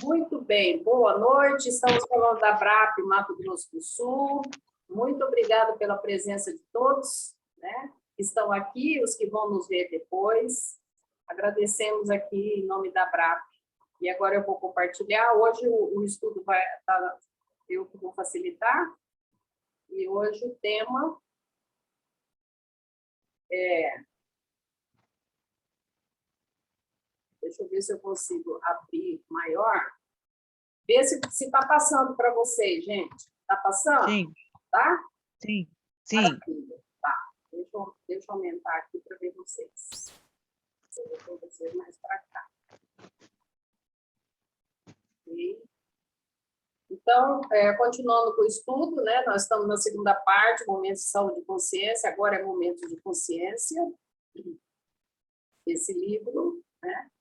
Muito bem, boa noite. Estamos falando da BRAP, Mato Grosso do Sul. Muito obrigada pela presença de todos, né, que estão aqui, os que vão nos ver depois. Agradecemos aqui em nome da BRAP. E agora eu vou compartilhar. Hoje o estudo vai estar, eu que vou facilitar. E hoje o tema é... Deixa eu ver se eu consigo abrir maior. Vê se está passando para vocês, gente. Está passando? Sim. Tá? Sim. Sim. Maravilha. Tá. Deixa eu aumentar aqui para ver vocês. Eu vou trazer mais para cá. Okay. Então, continuando com o estudo, né? Nós estamos na segunda parte, momentos de saúde e consciência. Agora é momento de consciência. Esse livro, né?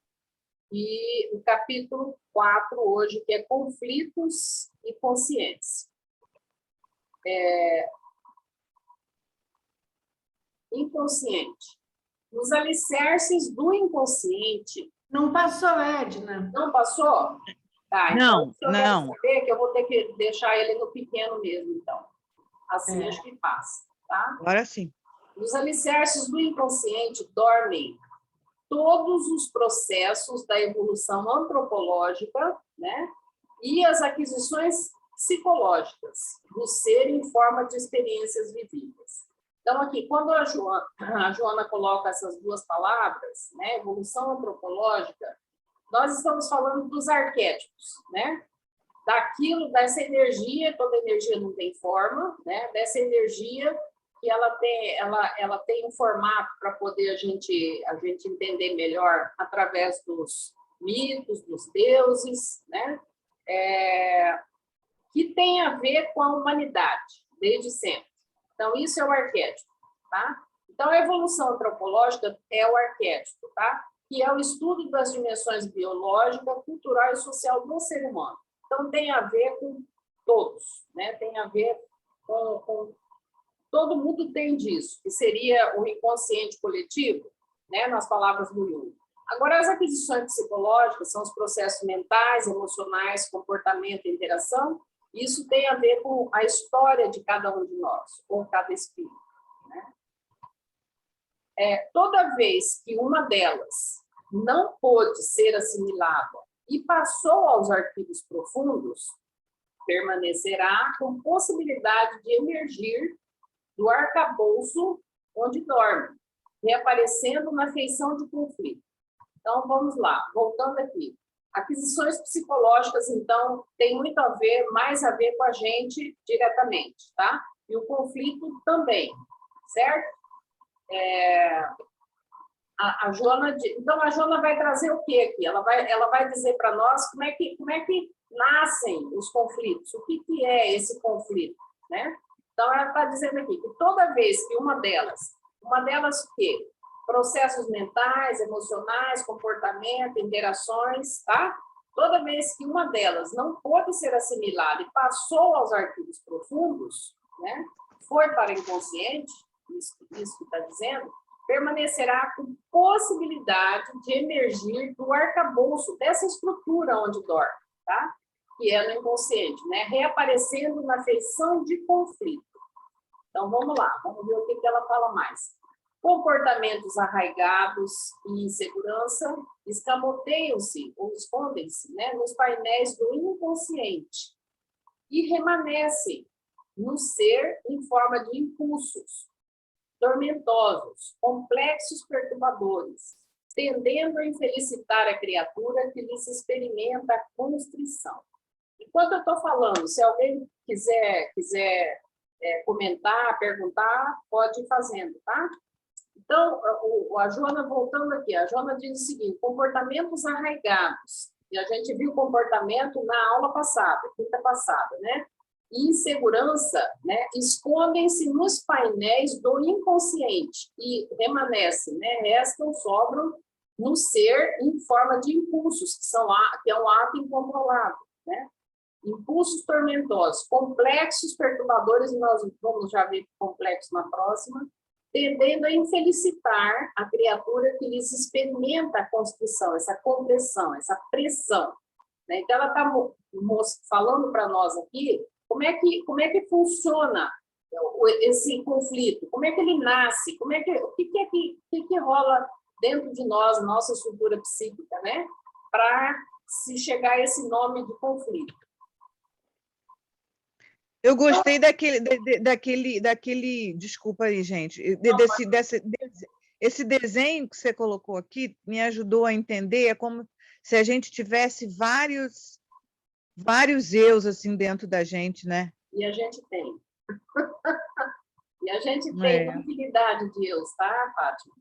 E o capítulo 4 hoje, que é conflitos e consciência. Inconsciente. Os alicerces do inconsciente... Não passou, Edna. Não passou? Tá, então, Não, não. Saber que eu vou ter que deixar ele no pequeno mesmo, então. Assim acho que passa, tá? Agora sim. Os alicerces do inconsciente dormem todos os processos da evolução antropológica, né? E as aquisições psicológicas do ser em forma de experiências vividas. Então, aqui, quando a Joana coloca essas duas palavras, né, evolução antropológica, nós estamos falando dos arquétipos, né? Daquilo, dessa energia, toda energia não tem forma, né? Dessa energia que ela tem um formato para poder a gente entender melhor através dos mitos, dos deuses, né? Que tem a ver com a humanidade, desde sempre. Então, isso é o arquétipo, tá? Então, a evolução antropológica é o arquétipo, tá? Que é o estudo das dimensões biológica, cultural e social do ser humano. Então, tem a ver com todos, né? Tem a ver com todo mundo tem disso, que seria o inconsciente coletivo, né? Nas palavras do Jung. Agora, as aquisições psicológicas são os processos mentais, emocionais, comportamento e interação. Isso tem a ver com a história de cada um de nós, ou cada espírito, né? Toda vez que uma delas não pôde ser assimilada e passou aos arquivos profundos, permanecerá com possibilidade de emergir do arcabouço onde dorme, reaparecendo na feição de conflito. Então, vamos lá, voltando aqui. Aquisições psicológicas, então, tem muito a ver, mais a ver com a gente diretamente, tá? E o conflito também, certo? A Joana, então, a Joana vai trazer o quê aqui? Ela vai dizer para nós como é que nascem os conflitos, o que é esse conflito, né? Então, ela está dizendo aqui que toda vez que uma delas o quê? Processos mentais, emocionais, comportamento, interações, tá? Toda vez que uma delas não pôde ser assimilada e passou aos arquivos profundos, né? Foi para o inconsciente, isso que está dizendo, permanecerá com possibilidade de emergir do arcabouço dessa estrutura onde dorme, tá? Que é no inconsciente, né? Reaparecendo na feição de conflito. Então, vamos lá, vamos ver o que ela fala mais. Comportamentos arraigados e insegurança escamoteiam-se ou escondem-se, né, nos painéis do inconsciente e remanescem no ser em forma de impulsos tormentosos, complexos perturbadores, tendendo a infelicitar a criatura que lhes experimenta a constrição. Enquanto eu estou falando, se alguém quiser comentar, perguntar, pode ir fazendo, tá? Então, a Joana, voltando aqui, a Joana diz o seguinte, comportamentos arraigados, e a gente viu comportamento na aula passada, quinta passada, né? E insegurança, né, escondem-se nos painéis do inconsciente e remanescem, né, restam, sobram no ser em forma de impulsos, que é um ato incontrolado, né? Impulsos tormentosos, complexos perturbadores, e nós vamos já ver complexo na próxima, tendendo a infelicitar a criatura que lhes experimenta a constrição, essa compressão, essa pressão. né? Então, ela está falando para nós aqui como é que funciona esse conflito, como é que ele nasce, o que rola dentro de nós, nossa estrutura psíquica, né? Para se chegar a esse nome de conflito. Eu gostei daquele, desculpa aí, gente, esse desenho que você colocou aqui me ajudou a entender, é como se a gente tivesse vários eus assim dentro da gente, né? E a gente tem. E a gente tem infinidade de eus, tá, Fátima?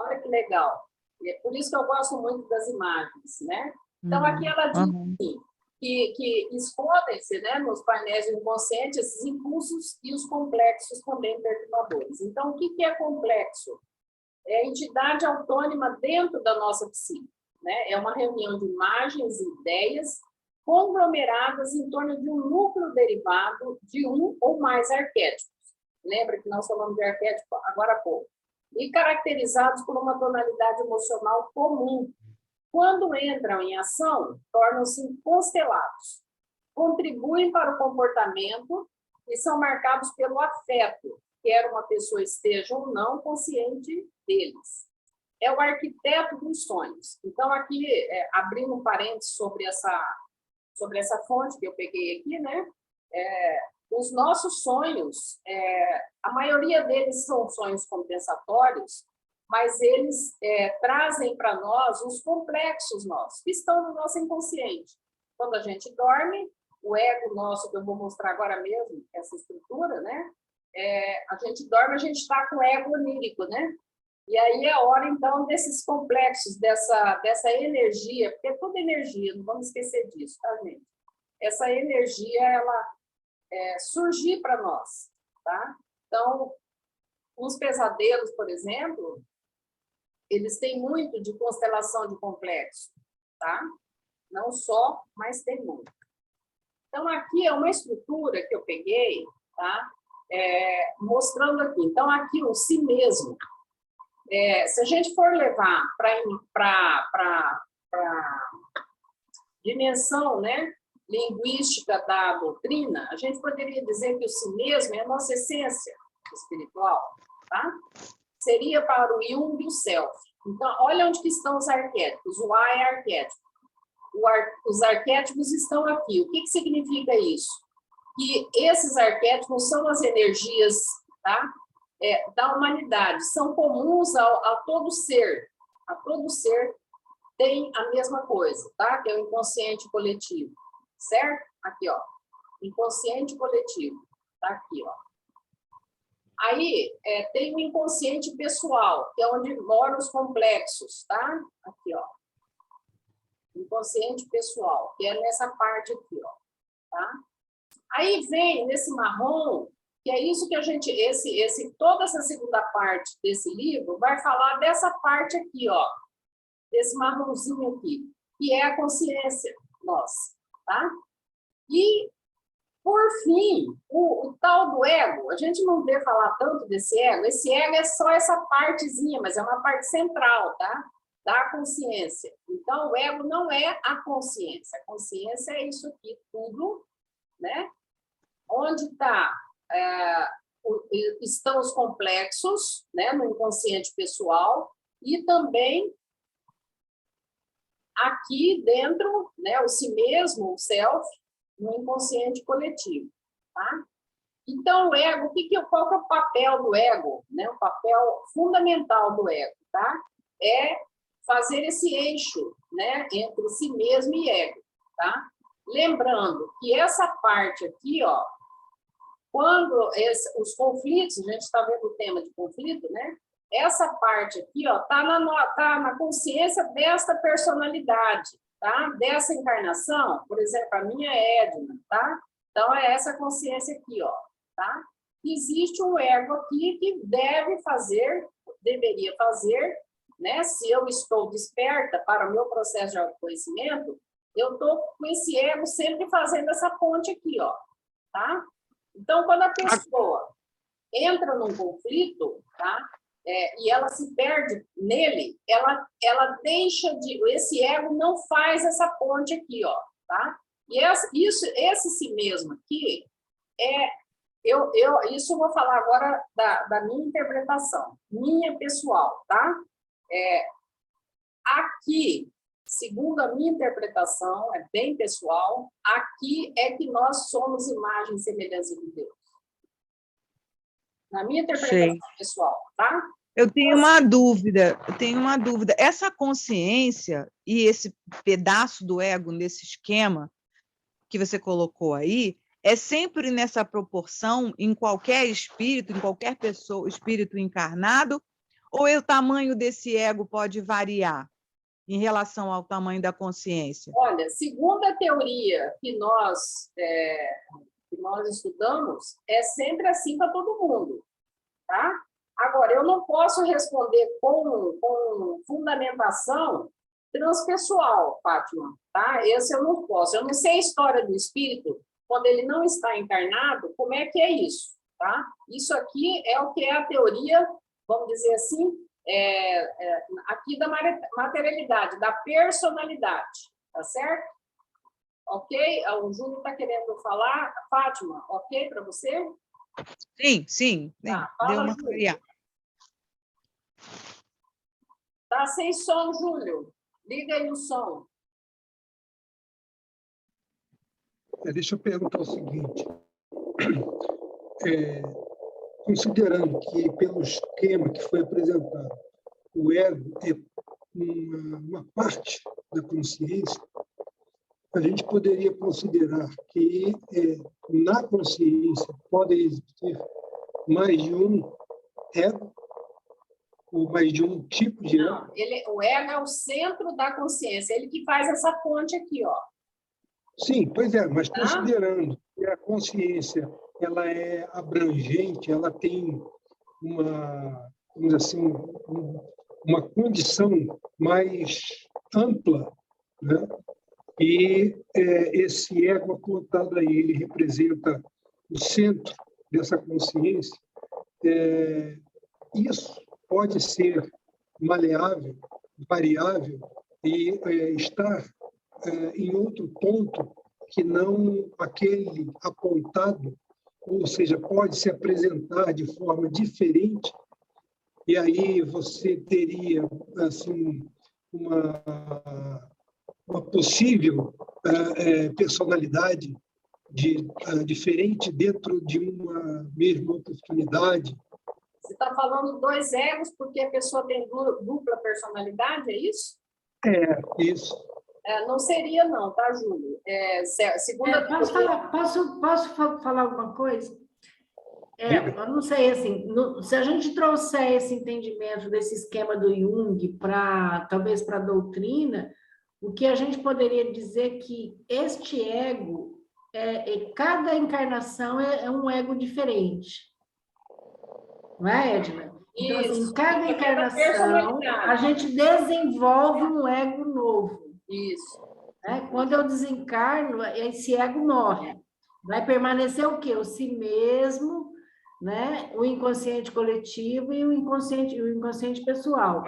Olha que legal. E é por isso que eu gosto muito das imagens, né? Então, aqui ela diz que escondem-se, né, nos painéis do inconsciente esses impulsos e os complexos também perturbadores. Então, o que é complexo? É a entidade autônoma dentro da nossa psique, né? É uma reunião de imagens e ideias conglomeradas em torno de um núcleo derivado de um ou mais arquétipos. Lembra que nós falamos de arquétipo agora há pouco. E caracterizados por uma tonalidade emocional comum. Quando entram em ação, tornam-se constelados, contribuem para o comportamento e são marcados pelo afeto, quer uma pessoa esteja ou não consciente deles. É o arquiteto dos sonhos. Então, aqui, abrindo um parênteses sobre essa fonte que eu peguei aqui, né? Os nossos sonhos, a maioria deles são sonhos compensatórios, mas eles trazem para nós os complexos nossos, que estão no nosso inconsciente. Quando a gente dorme, o ego nosso, que eu vou mostrar agora mesmo, essa estrutura, né? A gente dorme, a gente está com o ego onírico, né? E aí é a hora, então, desses complexos, dessa energia, porque é toda energia, não vamos esquecer disso, tá, gente? Essa energia, ela surgir para nós, tá? Então, os pesadelos, por exemplo, eles têm muito de constelação de complexo, tá? Não só, mas tem muito. Então, aqui é uma estrutura que eu peguei, tá? Mostrando aqui. Então, aqui o si mesmo. Se a gente for levar para a dimensão, né, linguística da doutrina, a gente poderia dizer que o si mesmo é a nossa essência espiritual, tá? Seria para o Jung o self. Então, olha onde que estão os arquétipos. O A é arquétipo. Os arquétipos estão aqui. O que significa isso? Que esses arquétipos são as energias, tá? Da humanidade, são comuns a todo ser. A todo ser tem a mesma coisa, tá? Que é o inconsciente coletivo, certo? Aqui, ó. Inconsciente coletivo. Tá aqui, ó. Aí, tem o inconsciente pessoal, que é onde moram os complexos, tá? Aqui, ó. Inconsciente pessoal, que é nessa parte aqui, ó. Tá? Aí vem nesse marrom, que é isso que a gente... toda essa segunda parte desse livro vai falar dessa parte aqui, ó. Desse marronzinho aqui, que é a consciência nossa, tá? E... Por fim, o tal do ego, a gente não vê falar tanto desse ego, esse ego é só essa partezinha, mas é uma parte central, tá? Da consciência. Então, o ego não é a consciência é isso aqui tudo, né? Onde estão os complexos, né? No inconsciente pessoal, e também aqui dentro, né? O si mesmo, o self, no inconsciente coletivo, tá? Então, o ego, qual que é o papel do ego? Né? O papel fundamental do ego, tá? É fazer esse eixo, né, entre si mesmo e ego, tá? Lembrando que essa parte aqui, ó, quando os conflitos, a gente está vendo o tema de conflito, né? Essa parte aqui, ó, tá na consciência desta personalidade, tá? Dessa encarnação, por exemplo, a minha é Edna, tá? Então, é essa consciência aqui, ó, tá? Existe um ego aqui que deveria fazer, né? Se eu estou desperta para o meu processo de autoconhecimento, eu estou com esse ego sempre fazendo essa ponte aqui, ó, tá? Então, quando a pessoa entra num conflito, tá? e ela se perde nele, ela deixa de... Esse ego não faz essa ponte aqui, ó, tá? E esse si mesmo aqui, isso eu vou falar agora da minha interpretação, minha pessoal, tá? Aqui, segundo a minha interpretação, é bem pessoal, aqui é que nós somos imagem e semelhança de Deus. Na minha interpretação pessoal, tá? Eu tenho uma dúvida. Essa consciência e esse pedaço do ego nesse esquema que você colocou aí, é sempre nessa proporção em qualquer espírito, em qualquer pessoa, espírito encarnado, ou o tamanho desse ego pode variar em relação ao tamanho da consciência? Olha, segundo a teoria que nós estudamos, é sempre assim para todo mundo, tá? Agora, eu não posso responder com fundamentação transpessoal, Fátima, tá? Esse eu não posso. Eu não sei a história do espírito, quando ele não está encarnado, como é que é isso, tá? Isso aqui é o que é a teoria, vamos dizer assim, aqui da materialidade, da personalidade, tá certo? Ok? O Júlio está querendo falar. Fátima, ok para você? Sim. Tá, Deu fala, uma Júlio. variada. Tá sem som, Júlio. Liga aí o som. Deixa eu perguntar o seguinte. Considerando que, pelo esquema que foi apresentado, o ego é uma parte da consciência, a gente poderia considerar que na consciência podem existir mais de um ego, ou mais de um tipo de ego? Não, o ego é o centro da consciência, ele que faz essa ponte aqui, ó. Sim, pois é, mas considerando que a consciência ela é abrangente, ela tem uma, vamos dizer assim, uma condição mais ampla, né? E esse ego apontado aí, ele representa o centro dessa consciência. Isso pode ser maleável, variável e estar em outro ponto que não aquele apontado, ou seja, pode se apresentar de forma diferente, e aí você teria assim uma possível personalidade diferente dentro de uma mesma oportunidade. Você está falando dois egos porque a pessoa tem dupla personalidade, é isso? Isso. Não seria não, tá, Júlio? Posso falar alguma coisa? Eu não sei, assim, se a gente trouxer esse entendimento desse esquema do Jung talvez para a doutrina, o que a gente poderia dizer que este ego, cada encarnação é um ego diferente. Não é, Edna? Então, assim, em cada encarnação, a gente desenvolve um ego novo. Isso. Quando eu desencarno, esse ego morre. Vai permanecer o quê? O si mesmo, né? O inconsciente coletivo e o inconsciente pessoal.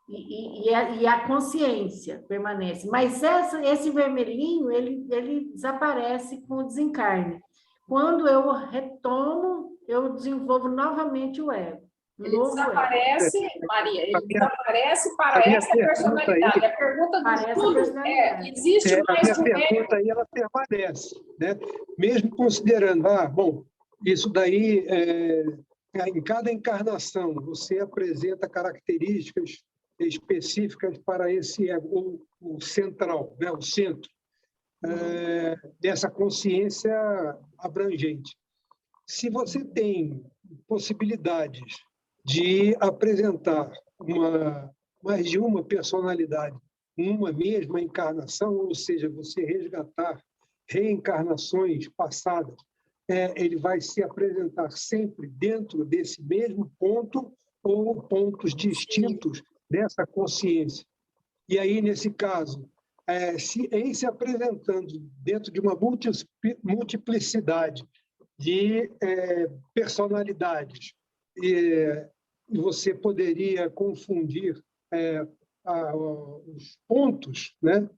E a consciência permanece. Mas esse vermelhinho, ele desaparece com o desencarne. Quando eu retomo, eu desenvolvo novamente o ego. Ele desaparece, Maria, ele desaparece para essa personalidade. A pergunta do Júlio existe mais de um ego? A pergunta aí, ela permanece, né? Mesmo considerando, bom, isso daí, em cada encarnação, você apresenta características específicas para esse ego, o central, né? O centro, dessa consciência abrangente. Se você tem possibilidades de apresentar mais de uma personalidade, uma mesma encarnação, ou seja, você resgatar reencarnações passadas, ele vai se apresentar sempre dentro desse mesmo ponto ou pontos distintos dessa consciência. E aí, nesse caso, em se apresentando dentro de uma multiplicidade de personalidades você poderia confundir os pontos, né,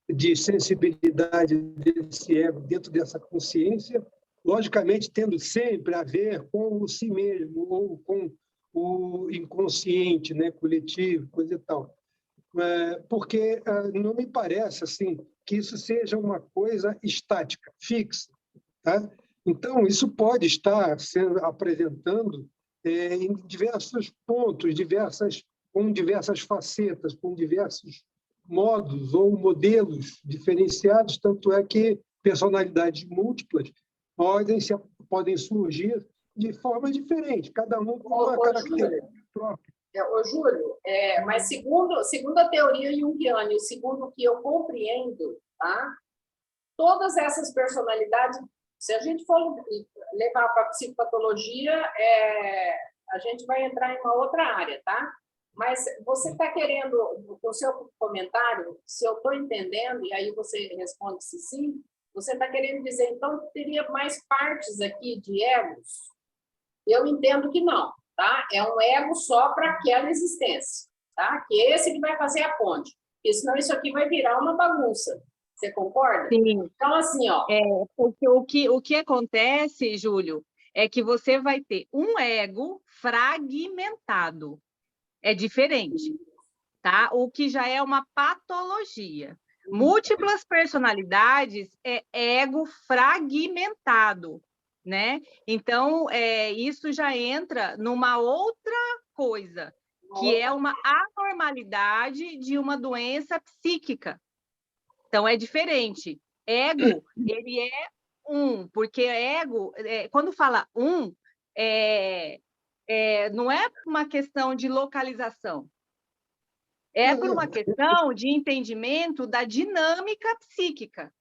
de sensibilidade desse ego dentro dessa consciência, logicamente tendo sempre a ver com o si mesmo ou com o inconsciente, né, coletivo, coisa e tal. Porque não me parece assim que isso seja uma coisa estática, fixa, tá? Então, isso pode estar sendo apresentando em diversos pontos, com diversas facetas, com diversos modos ou modelos diferenciados, tanto é que personalidades múltiplas podem surgir de forma diferente, cada um com uma característica própria. Ô, Júlio, mas segundo a teoria junguiana, e segundo o que eu compreendo, tá? Todas essas personalidades, se a gente for levar para a psicopatologia, a gente vai entrar em uma outra área, tá? Mas você está querendo, com o seu comentário, se eu estou entendendo, e aí você responde se sim, você está querendo dizer, então, que teria mais partes aqui de egos? Eu entendo que não, tá? É um ego só para aquela existência, tá? Que é esse que vai fazer a ponte, porque senão isso aqui vai virar uma bagunça. Você concorda? Sim. Então, assim, ó... Porque o que acontece, Júlio, é que você vai ter um ego fragmentado. É diferente, tá? O que já é uma patologia. Múltiplas personalidades é ego fragmentado, né? Então, isso já entra numa outra coisa, que é uma anormalidade de uma doença psíquica. Então, é diferente. Ego, ele é porque ego, quando fala não é uma questão de localização, é por uma questão de entendimento da dinâmica psíquica.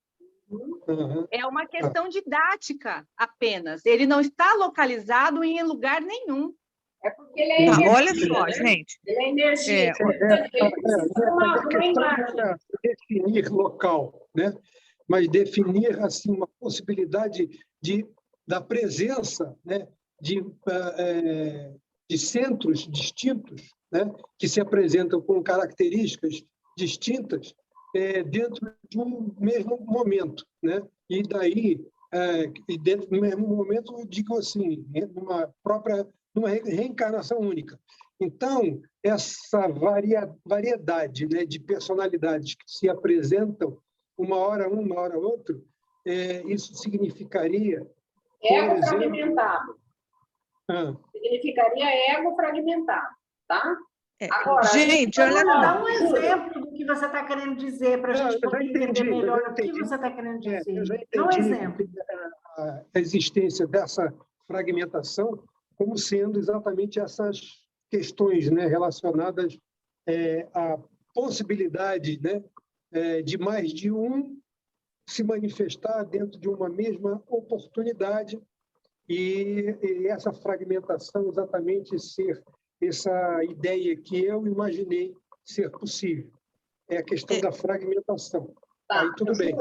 É uma questão didática apenas. Ele não está localizado em lugar nenhum. É porque ele é energia. Olha só, gente. Ele é energia. A questão é definir local, né? Mas definir assim, uma possibilidade da presença, né? De centros distintos, né? Que se apresentam com características distintas dentro de um mesmo momento, né? E daí, dentro do mesmo momento, eu digo assim, numa reencarnação única. Então, essa variedade, né, de personalidades que se apresentam uma hora um, uma hora outro, isso significaria... Ego fragmentado. Significaria ego fragmentado, tá? Agora, gente, olha só. Dá um exemplo do que você está querendo dizer para a gente poder entender melhor o que você está querendo dizer. Eu já Dá um entendi exemplo. a existência dessa fragmentação como sendo exatamente essas questões, né, relacionadas à possibilidade, né, de mais de um se manifestar dentro de uma mesma oportunidade e essa fragmentação exatamente ser essa ideia que eu imaginei ser possível. É a questão da fragmentação. Tá. Aí tudo bem.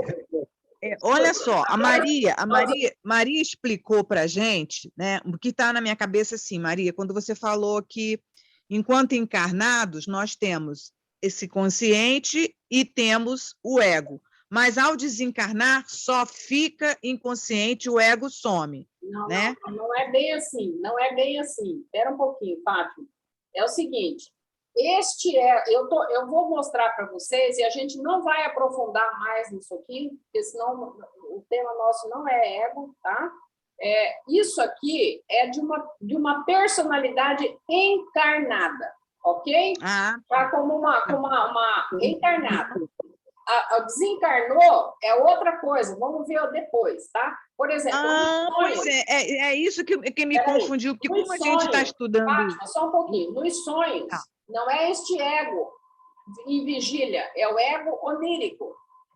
Olha só, a Maria explicou para a gente, né, o que está na minha cabeça assim, Maria, quando você falou que, enquanto encarnados, nós temos esse consciente e temos o ego, mas ao desencarnar só fica inconsciente, o ego some. Não, né? não é bem assim, não é bem assim. Espera um pouquinho, Fátima. É o seguinte, eu vou mostrar para vocês, e a gente não vai aprofundar mais nisso aqui, porque senão o tema nosso não é ego, tá? Isso aqui é de uma personalidade encarnada, ok? Tá como uma encarnada. A desencarnou é outra coisa, vamos ver depois, tá? Por exemplo, é isso que me confundiu, porque como a gente está estudando... Fátima, só um pouquinho. Nos sonhos, não é este ego em vigília, é o ego onírico,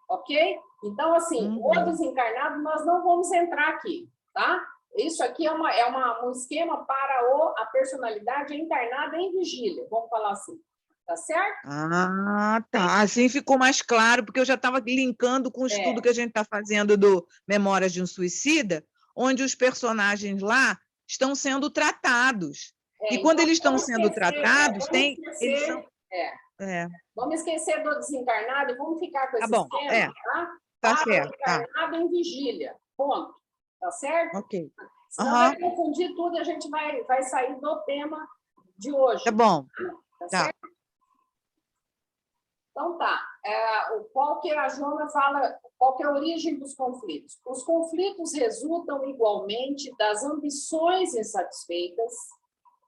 ok? Então, assim, o desencarnado nós não vamos entrar aqui, tá? Isso aqui é um esquema para a personalidade encarnada em vigília, vamos falar assim. Tá certo? Tá. Assim ficou mais claro, porque eu já estava linkando com o estudo que a gente está fazendo do Memórias de um Suicida, onde os personagens lá estão sendo tratados. E então, quando eles estão vamos sendo esquecer, tratados, vamos eles esquecer, são... vamos esquecer do desencarnado e vamos ficar com Tá esse bom, esquema, tá? tá Para o certo, tá, encarnado em vigília, ponto, tá certo? ok. Senão vai confundir tudo e a gente vai sair do tema de hoje. Tá bom, Tá tá. certo? Então tá. Qual que a Joana fala, qual que é a origem dos conflitos? Os conflitos resultam igualmente das ambições insatisfeitas,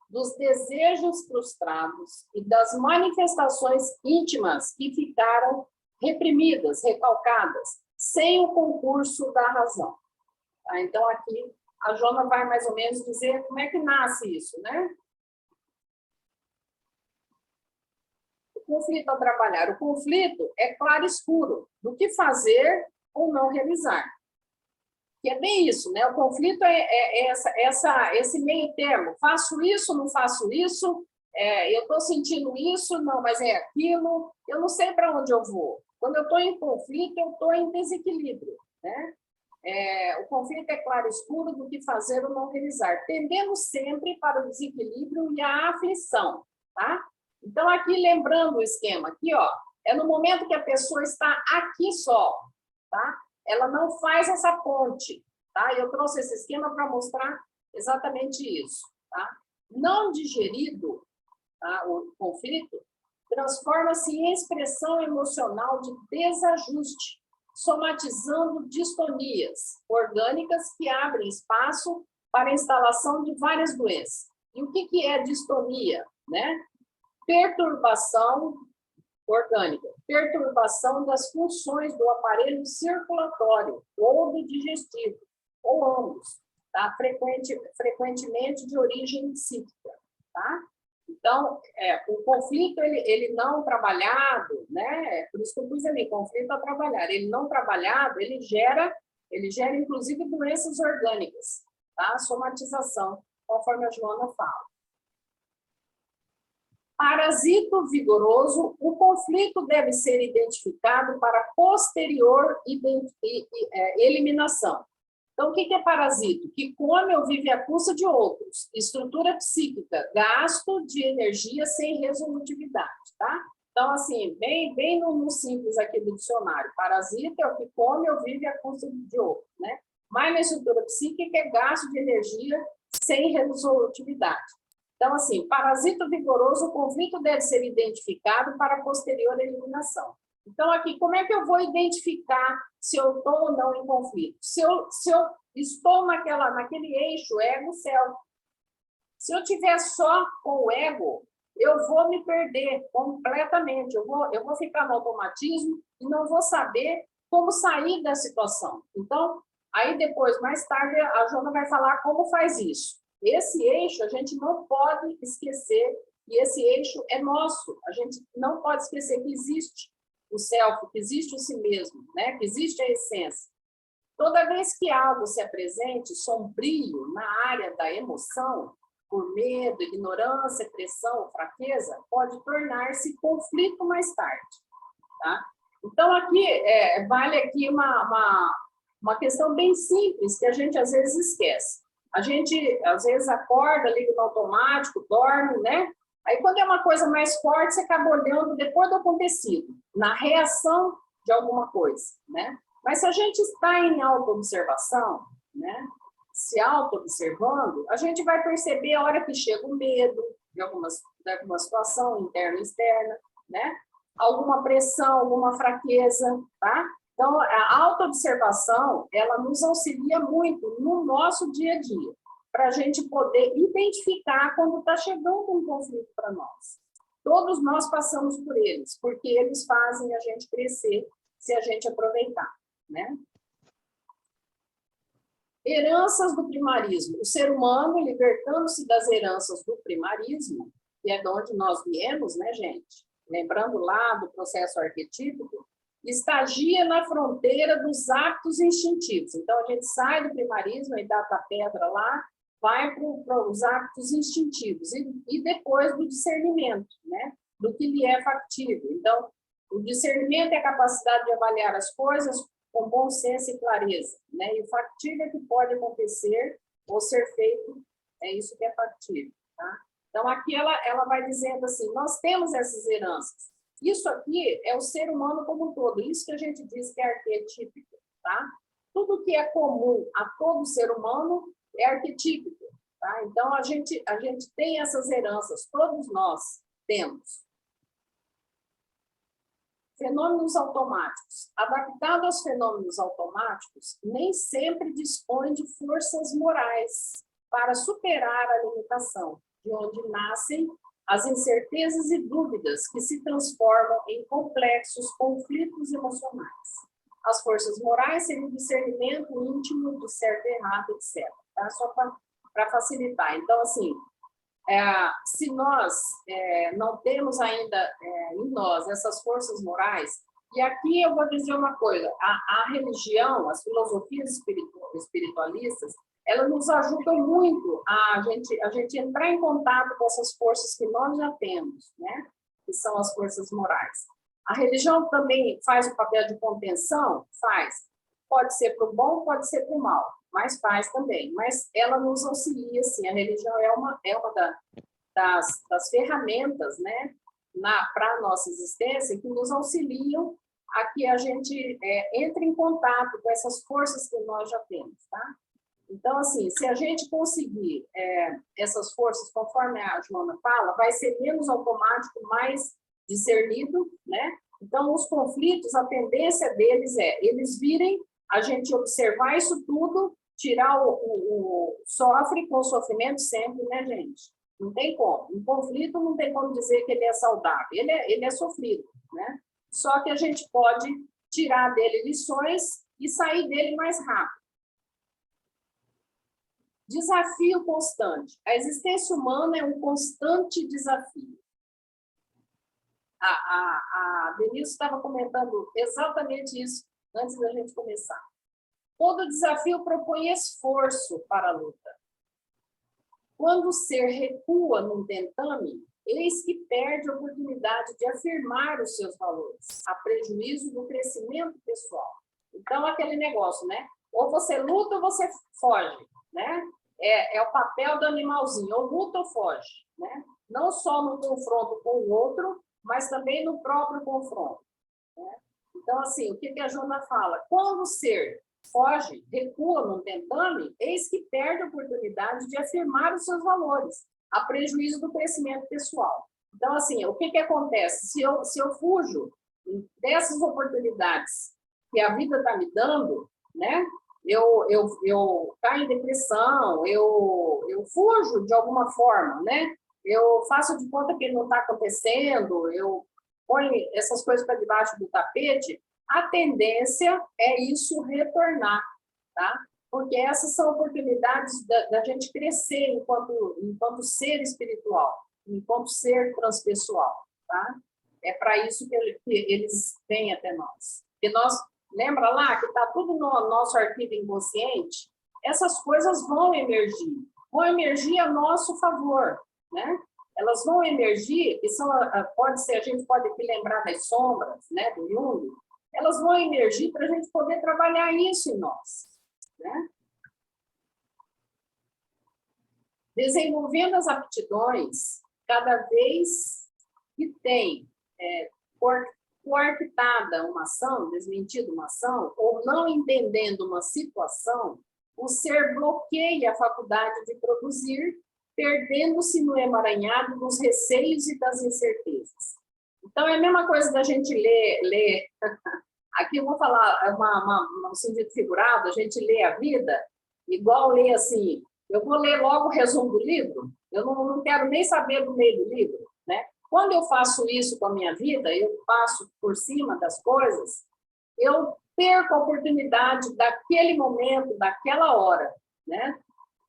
dos desejos frustrados e das manifestações íntimas que ficaram reprimidas, recalcadas, sem o concurso da razão. Tá? Então, aqui, a Joana vai mais ou menos dizer como é que nasce isso, né? O conflito a trabalhar. O conflito é claro escuro do que fazer ou não realizar. Que é bem isso, né? O conflito é esse meio termo. Faço isso, não faço isso, eu estou sentindo isso, não, mas é aquilo, eu não sei para onde eu vou. Quando eu estou em conflito, eu estou em desequilíbrio, né? O conflito é claro escuro do que fazer ou não realizar, tendendo sempre para o desequilíbrio e a aflição, tá? Então, aqui, lembrando o esquema, aqui, ó, é no momento que a pessoa está aqui só, tá? Ela não faz essa ponte, tá? Eu trouxe esse esquema para mostrar exatamente isso, tá? Não digerido, tá? O conflito transforma-se em expressão emocional de desajuste, somatizando distonias orgânicas que abrem espaço para a instalação de várias doenças. E o que é distonia, né? Perturbação orgânica, perturbação das funções do aparelho circulatório ou do digestivo, ou ambos, tá? Frequentemente de origem psíquica, tá? Então, o conflito, ele não trabalhado, né? Por isso que eu pus ali, conflito a trabalhar. Ele não trabalhado, ele gera inclusive doenças orgânicas, tá? Somatização, conforme a Joana fala. Parasito vigoroso, o conflito deve ser identificado para posterior eliminação. Então, o que é parasito? Que come ou vive à custa de outros. Estrutura psíquica, gasto de energia sem resolutividade, tá? Então, assim, bem no simples aqui do dicionário. Parasita é o que come ou vive à custa de outros, né? Mas na estrutura psíquica é gasto de energia sem resolutividade. Então, assim, parasito vigoroso, o conflito deve ser identificado para posterior eliminação. Então, aqui, como é que eu vou identificar se eu estou ou não em conflito? Se eu estou naquele eixo ego-self. Se eu estiver só com o ego, eu vou me perder completamente. Eu vou ficar no automatismo e não vou saber como sair da situação. Então, aí depois, mais tarde, a Joana vai falar como faz isso. Esse eixo a gente não pode esquecer, e esse eixo é nosso. A gente não pode esquecer que existe o self, que existe o si mesmo, né? Que existe a essência. Toda vez que algo se apresente sombrio na área da emoção, por medo, ignorância, pressão, fraqueza, pode tornar-se conflito mais tarde, tá? Então, aqui, vale aqui uma questão bem simples, que a gente às vezes esquece. A gente, às vezes, acorda, liga no automático, dorme, né? Aí, quando é uma coisa mais forte, você acaba olhando depois do acontecido, na reação de alguma coisa, né? Mas se a gente está em auto-observação, né? Se auto-observando, a gente vai perceber a hora que chega o medo de alguma situação interna e externa, né? Alguma pressão, alguma fraqueza, tá? Então, a autoobservação, ela nos auxilia muito no nosso dia a dia, para a gente poder identificar quando está chegando um conflito para nós. Todos nós passamos por eles, porque eles fazem a gente crescer se a gente aproveitar, né? Heranças do primarismo. O ser humano, libertando-se das heranças do primarismo, que é de onde nós viemos, né, gente? Lembrando lá do processo arquetípico, estagia na fronteira dos actos instintivos. Então, a gente sai do primarismo e dá a pedra lá, vai para os actos instintivos e depois do discernimento, né? Do que lhe é factível. Então, o discernimento é a capacidade de avaliar as coisas com bom senso e clareza, né? E o factível é que pode acontecer ou ser feito, é isso que é factível, tá? Então, aqui ela vai dizendo assim, nós temos essas heranças. Isso aqui é o ser humano como um todo, isso que a gente diz que é arquetípico, tá? Tudo que é comum a todo ser humano é arquetípico, tá? Então, a gente tem essas heranças, todos nós temos. Fenômenos automáticos. Adaptado aos fenômenos automáticos, nem sempre dispõe de forças morais para superar a limitação, de onde nascem as incertezas e dúvidas que se transformam em complexos conflitos emocionais. As forças morais seriam o discernimento íntimo do certo e errado, etc. Tá? Só para facilitar. Então, assim, se nós não temos ainda em nós essas forças morais, e aqui eu vou dizer uma coisa, a religião, as filosofias espiritualistas, elas nos ajudam muito a gente entrar em contato com essas forças que nós já temos, né? Que são as forças morais. A religião também faz o papel de contenção? Faz. Pode ser para o bom, pode ser para o mal, mas faz também. Mas ela nos auxilia, sim. A religião é uma das ferramentas, né, para a nossa existência, que nos auxiliam a que a gente entre em contato com essas forças que nós já temos, tá? Então, assim, se a gente conseguir essas forças, conforme a Joana fala, vai ser menos automático, mais discernido, né? Então, os conflitos, a tendência deles eles virem, a gente observar isso tudo, tirar o sofre com o sofrimento sempre, né, gente? Não tem como. Um conflito não tem como dizer que ele é saudável. Ele é sofrido, né? Só que a gente pode tirar dele lições e sair dele mais rápido. Desafio constante. A existência humana é um constante desafio. A Denise estava comentando exatamente isso antes da gente começar. Todo desafio propõe esforço para a luta. Quando o ser recua num tentame, eis que perde a oportunidade de afirmar os seus valores, a prejuízo do crescimento pessoal. Então, aquele negócio, né? Ou você luta ou você foge, né? É o papel do animalzinho, ou luta ou foge, né? Não só no confronto com o outro, mas também no próprio confronto, né? Então, assim, o que a Joana fala? Quando o ser foge, recua num tentame, eis que perde a oportunidade de afirmar os seus valores, a prejuízo do crescimento pessoal. Então, assim, o que acontece? Se eu fujo dessas oportunidades que a vida está me dando, né? Eu caio em depressão, eu fujo de alguma forma, né? Eu faço de conta que não está acontecendo, eu ponho essas coisas para debaixo do tapete, a tendência é isso retornar, tá? Porque essas são oportunidades da gente crescer enquanto ser espiritual, enquanto ser transpessoal, tá? É para isso que eles vêm até nós. E nós, lembra lá que está tudo no nosso arquivo inconsciente? Essas coisas vão emergir a nosso favor, né? Elas vão emergir, e a gente pode aqui lembrar das sombras, né, do Jung, elas vão emergir para a gente poder trabalhar isso em nós, né? Desenvolvendo as aptidões, cada vez que tem coartada uma ação, desmentida uma ação, ou não entendendo uma situação, o ser bloqueia a faculdade de produzir, perdendo-se no emaranhado dos receios e das incertezas. Então, é a mesma coisa da gente ler. Aqui eu vou falar um sentido figurado, a gente lê a vida, igual ler assim, eu vou ler logo o resumo do livro, eu não quero nem saber do meio do livro, né? Quando eu faço isso com a minha vida, eu passo por cima das coisas, eu perco a oportunidade daquele momento, daquela hora, né?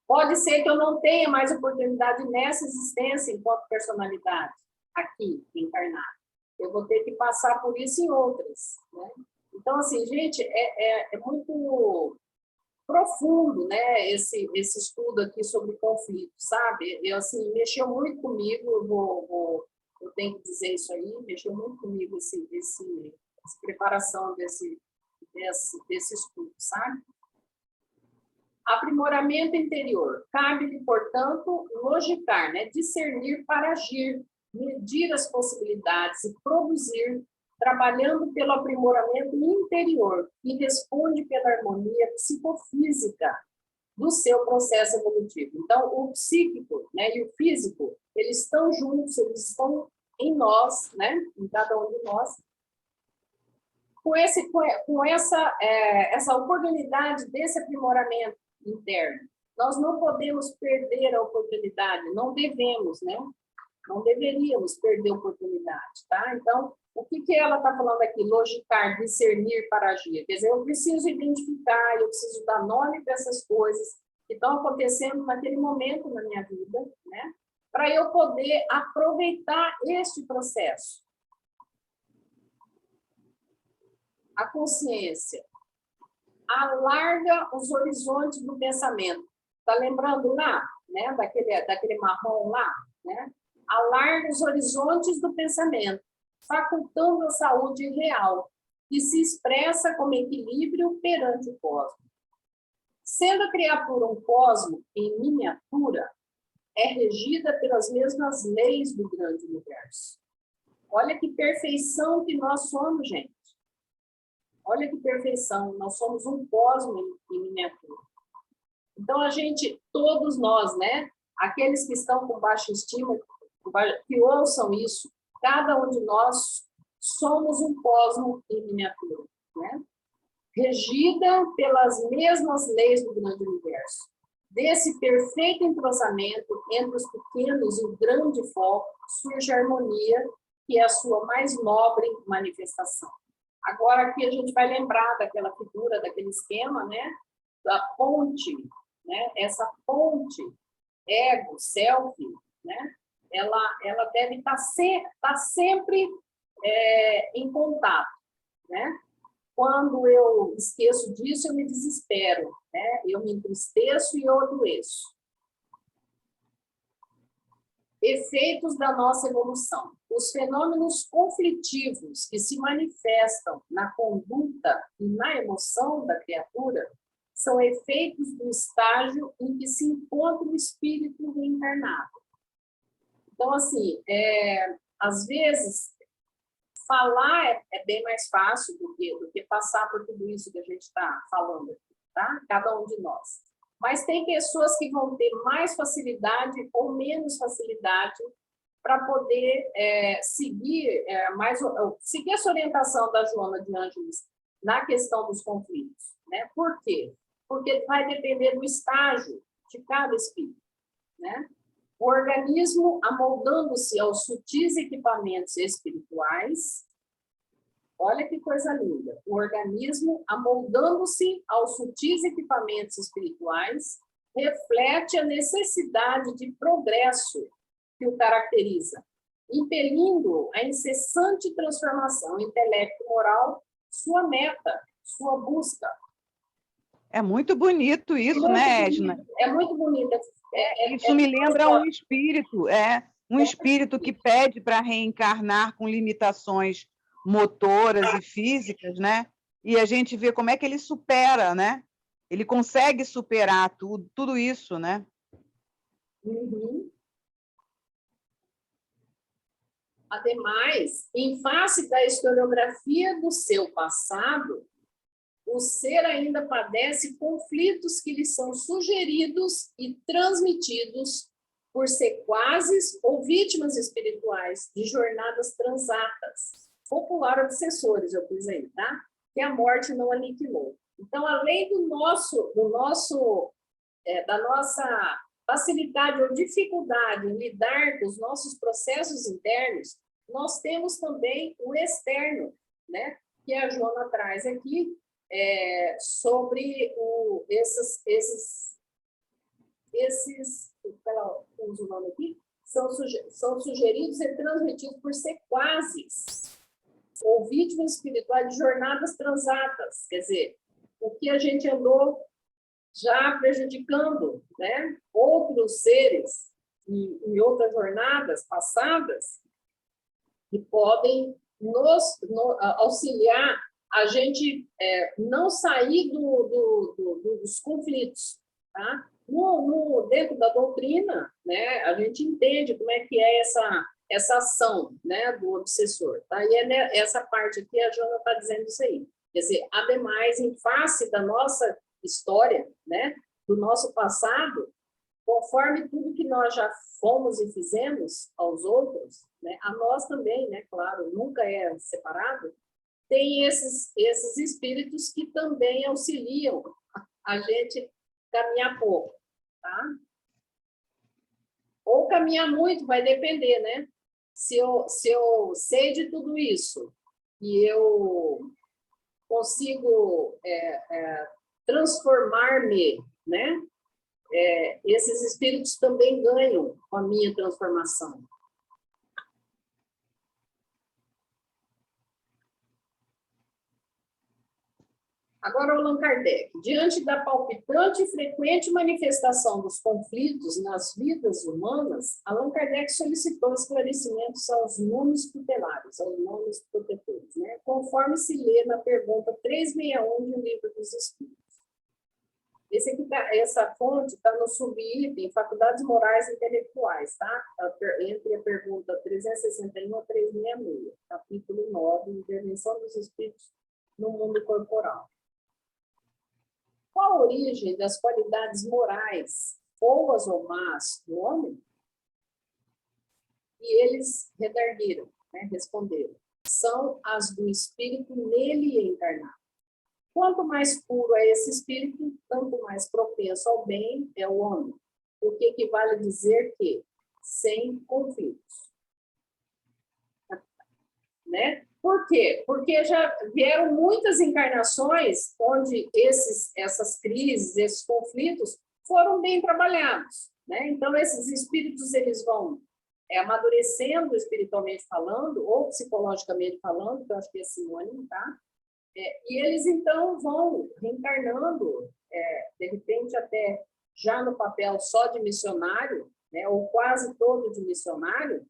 Pode ser que eu não tenha mais oportunidade nessa existência enquanto personalidade, aqui, encarnada. Eu vou ter que passar por isso em outras, né? Então, assim, gente, é muito profundo, né, esse estudo aqui sobre conflito, sabe? Assim, mexeu muito comigo, eu tenho que dizer isso aí, mexeu muito comigo essa preparação desse estudo, sabe? Aprimoramento interior. Cabe-lhe, portanto, logicar, né? Discernir para agir, medir as possibilidades e produzir, trabalhando pelo aprimoramento interior, que responde pela harmonia psicofísica do seu processo evolutivo. Então, o psíquico, né, e o físico, eles estão juntos, eles estão em nós, né, em cada um de nós, com essa oportunidade desse aprimoramento interno. Nós não podemos perder a oportunidade, não devemos, né? Não deveríamos perder a oportunidade, tá? Então, o que ela está falando aqui? Logicar, discernir para agir. Quer dizer, eu preciso identificar, eu preciso dar nome para essas coisas que estão acontecendo naquele momento na minha vida, né? Para eu poder aproveitar este processo. A consciência alarga os horizontes do pensamento. Está lembrando lá, né? Daquele marrom lá, né? Alarga os horizontes do pensamento, facultando a saúde real, que se expressa como equilíbrio perante o cosmos. Sendo a criatura um cosmo em miniatura, é regida pelas mesmas leis do grande universo. Olha que perfeição que nós somos, gente. Olha que perfeição, nós somos um cosmo em miniatura. Então, todos nós, né? Aqueles que estão com baixa estima, que ouçam isso, cada um de nós somos um cosmo em miniatura, né? Regida pelas mesmas leis do grande universo. Desse perfeito entrosamento entre os pequenos e o grande foco, surge a harmonia, que é a sua mais nobre manifestação. Agora, aqui a gente vai lembrar daquela figura, daquele esquema, né? Da ponte, né? Essa ponte, ego, self, né? Ela deve estar sempre em contato, né? Quando eu esqueço disso, eu me desespero, né? Eu me entristeço e eu adoeço. Efeitos da nossa evolução. Os fenômenos conflitivos que se manifestam na conduta e na emoção da criatura são efeitos do estágio em que se encontra o espírito reencarnado. Então, assim, às vezes, falar é bem mais fácil do que passar por tudo isso que a gente está falando aqui, tá? Cada um de nós. Mas tem pessoas que vão ter mais facilidade ou menos facilidade para poder seguir essa orientação da Joana de Ângeles na questão dos conflitos, né? Por quê? Porque vai depender do estágio de cada espírito, né? O organismo amoldando-se aos sutis equipamentos espirituais. Olha que coisa linda. O organismo amoldando-se aos sutis equipamentos espirituais reflete a necessidade de progresso que o caracteriza, impelindo a incessante transformação intelecto-moral, sua meta, sua busca. É muito bonito isso, né, Edna? É muito bonito. Isso me lembra um espírito que pede para reencarnar com limitações motoras e físicas, né? E a gente vê como é que ele supera, né? Ele consegue superar tudo isso, né? Uhum. Ademais, em face da historiografia do seu passado, o ser ainda padece conflitos que lhe são sugeridos e transmitidos por sequazes ou vítimas espirituais de jornadas transatas, popular obsessores, eu pus aí, tá? Que a morte não aniquilou. Então, além da nossa facilidade ou dificuldade em lidar com os nossos processos internos, nós temos também o externo, né? Que a Joana traz aqui, sobre esses ela usa o nome aqui, são sugeridos e transmitidos por sequazes ou vítimas espirituais de jornadas transatas, quer dizer, o que a gente andou já prejudicando, né? Outros seres em outras jornadas passadas que podem nos auxiliar a gente não sair dos conflitos, tá? Dentro da doutrina, né, a gente entende como é que é essa ação, né, do obsessor. Tá? E essa parte aqui, a Joana está dizendo isso aí. Quer dizer, ademais, em face da nossa história, né, do nosso passado, conforme tudo que nós já fomos e fizemos aos outros, né, a nós também, né, claro, nunca é separado, tem esses espíritos que também auxiliam a gente caminhar pouco, tá? Ou caminhar muito, vai depender, né? Se eu sei de tudo isso e eu consigo transformar-me, né? Esses espíritos também ganham com a minha transformação. Agora, Allan Kardec, diante da palpitante e frequente manifestação dos conflitos nas vidas humanas, Allan Kardec solicitou esclarecimentos aos nomes tutelares, aos nomes protetores, né? Conforme se lê na pergunta 361 do Livro dos Espíritos. Essa fonte está no subitem Faculdades Morais e Intelectuais, tá? Entre a pergunta 361 a 366, capítulo 9, Intervenção dos Espíritos no Mundo Corporal. Qual a origem das qualidades morais, boas ou más, do homem? E eles redarguiram, né, responderam. São as do espírito nele encarnado. Quanto mais puro é esse espírito, tanto mais propenso ao bem é o homem. O que equivale a dizer que sem conflitos. Né? Por quê? Porque já vieram muitas encarnações onde essas crises, esses conflitos foram bem trabalhados, né? Então, esses espíritos eles vão amadurecendo espiritualmente falando, ou psicologicamente falando, que eu acho que é sinônimo, tá? E eles, então, vão reencarnando, de repente, até já no papel só de missionário, né? Ou quase todo de missionário,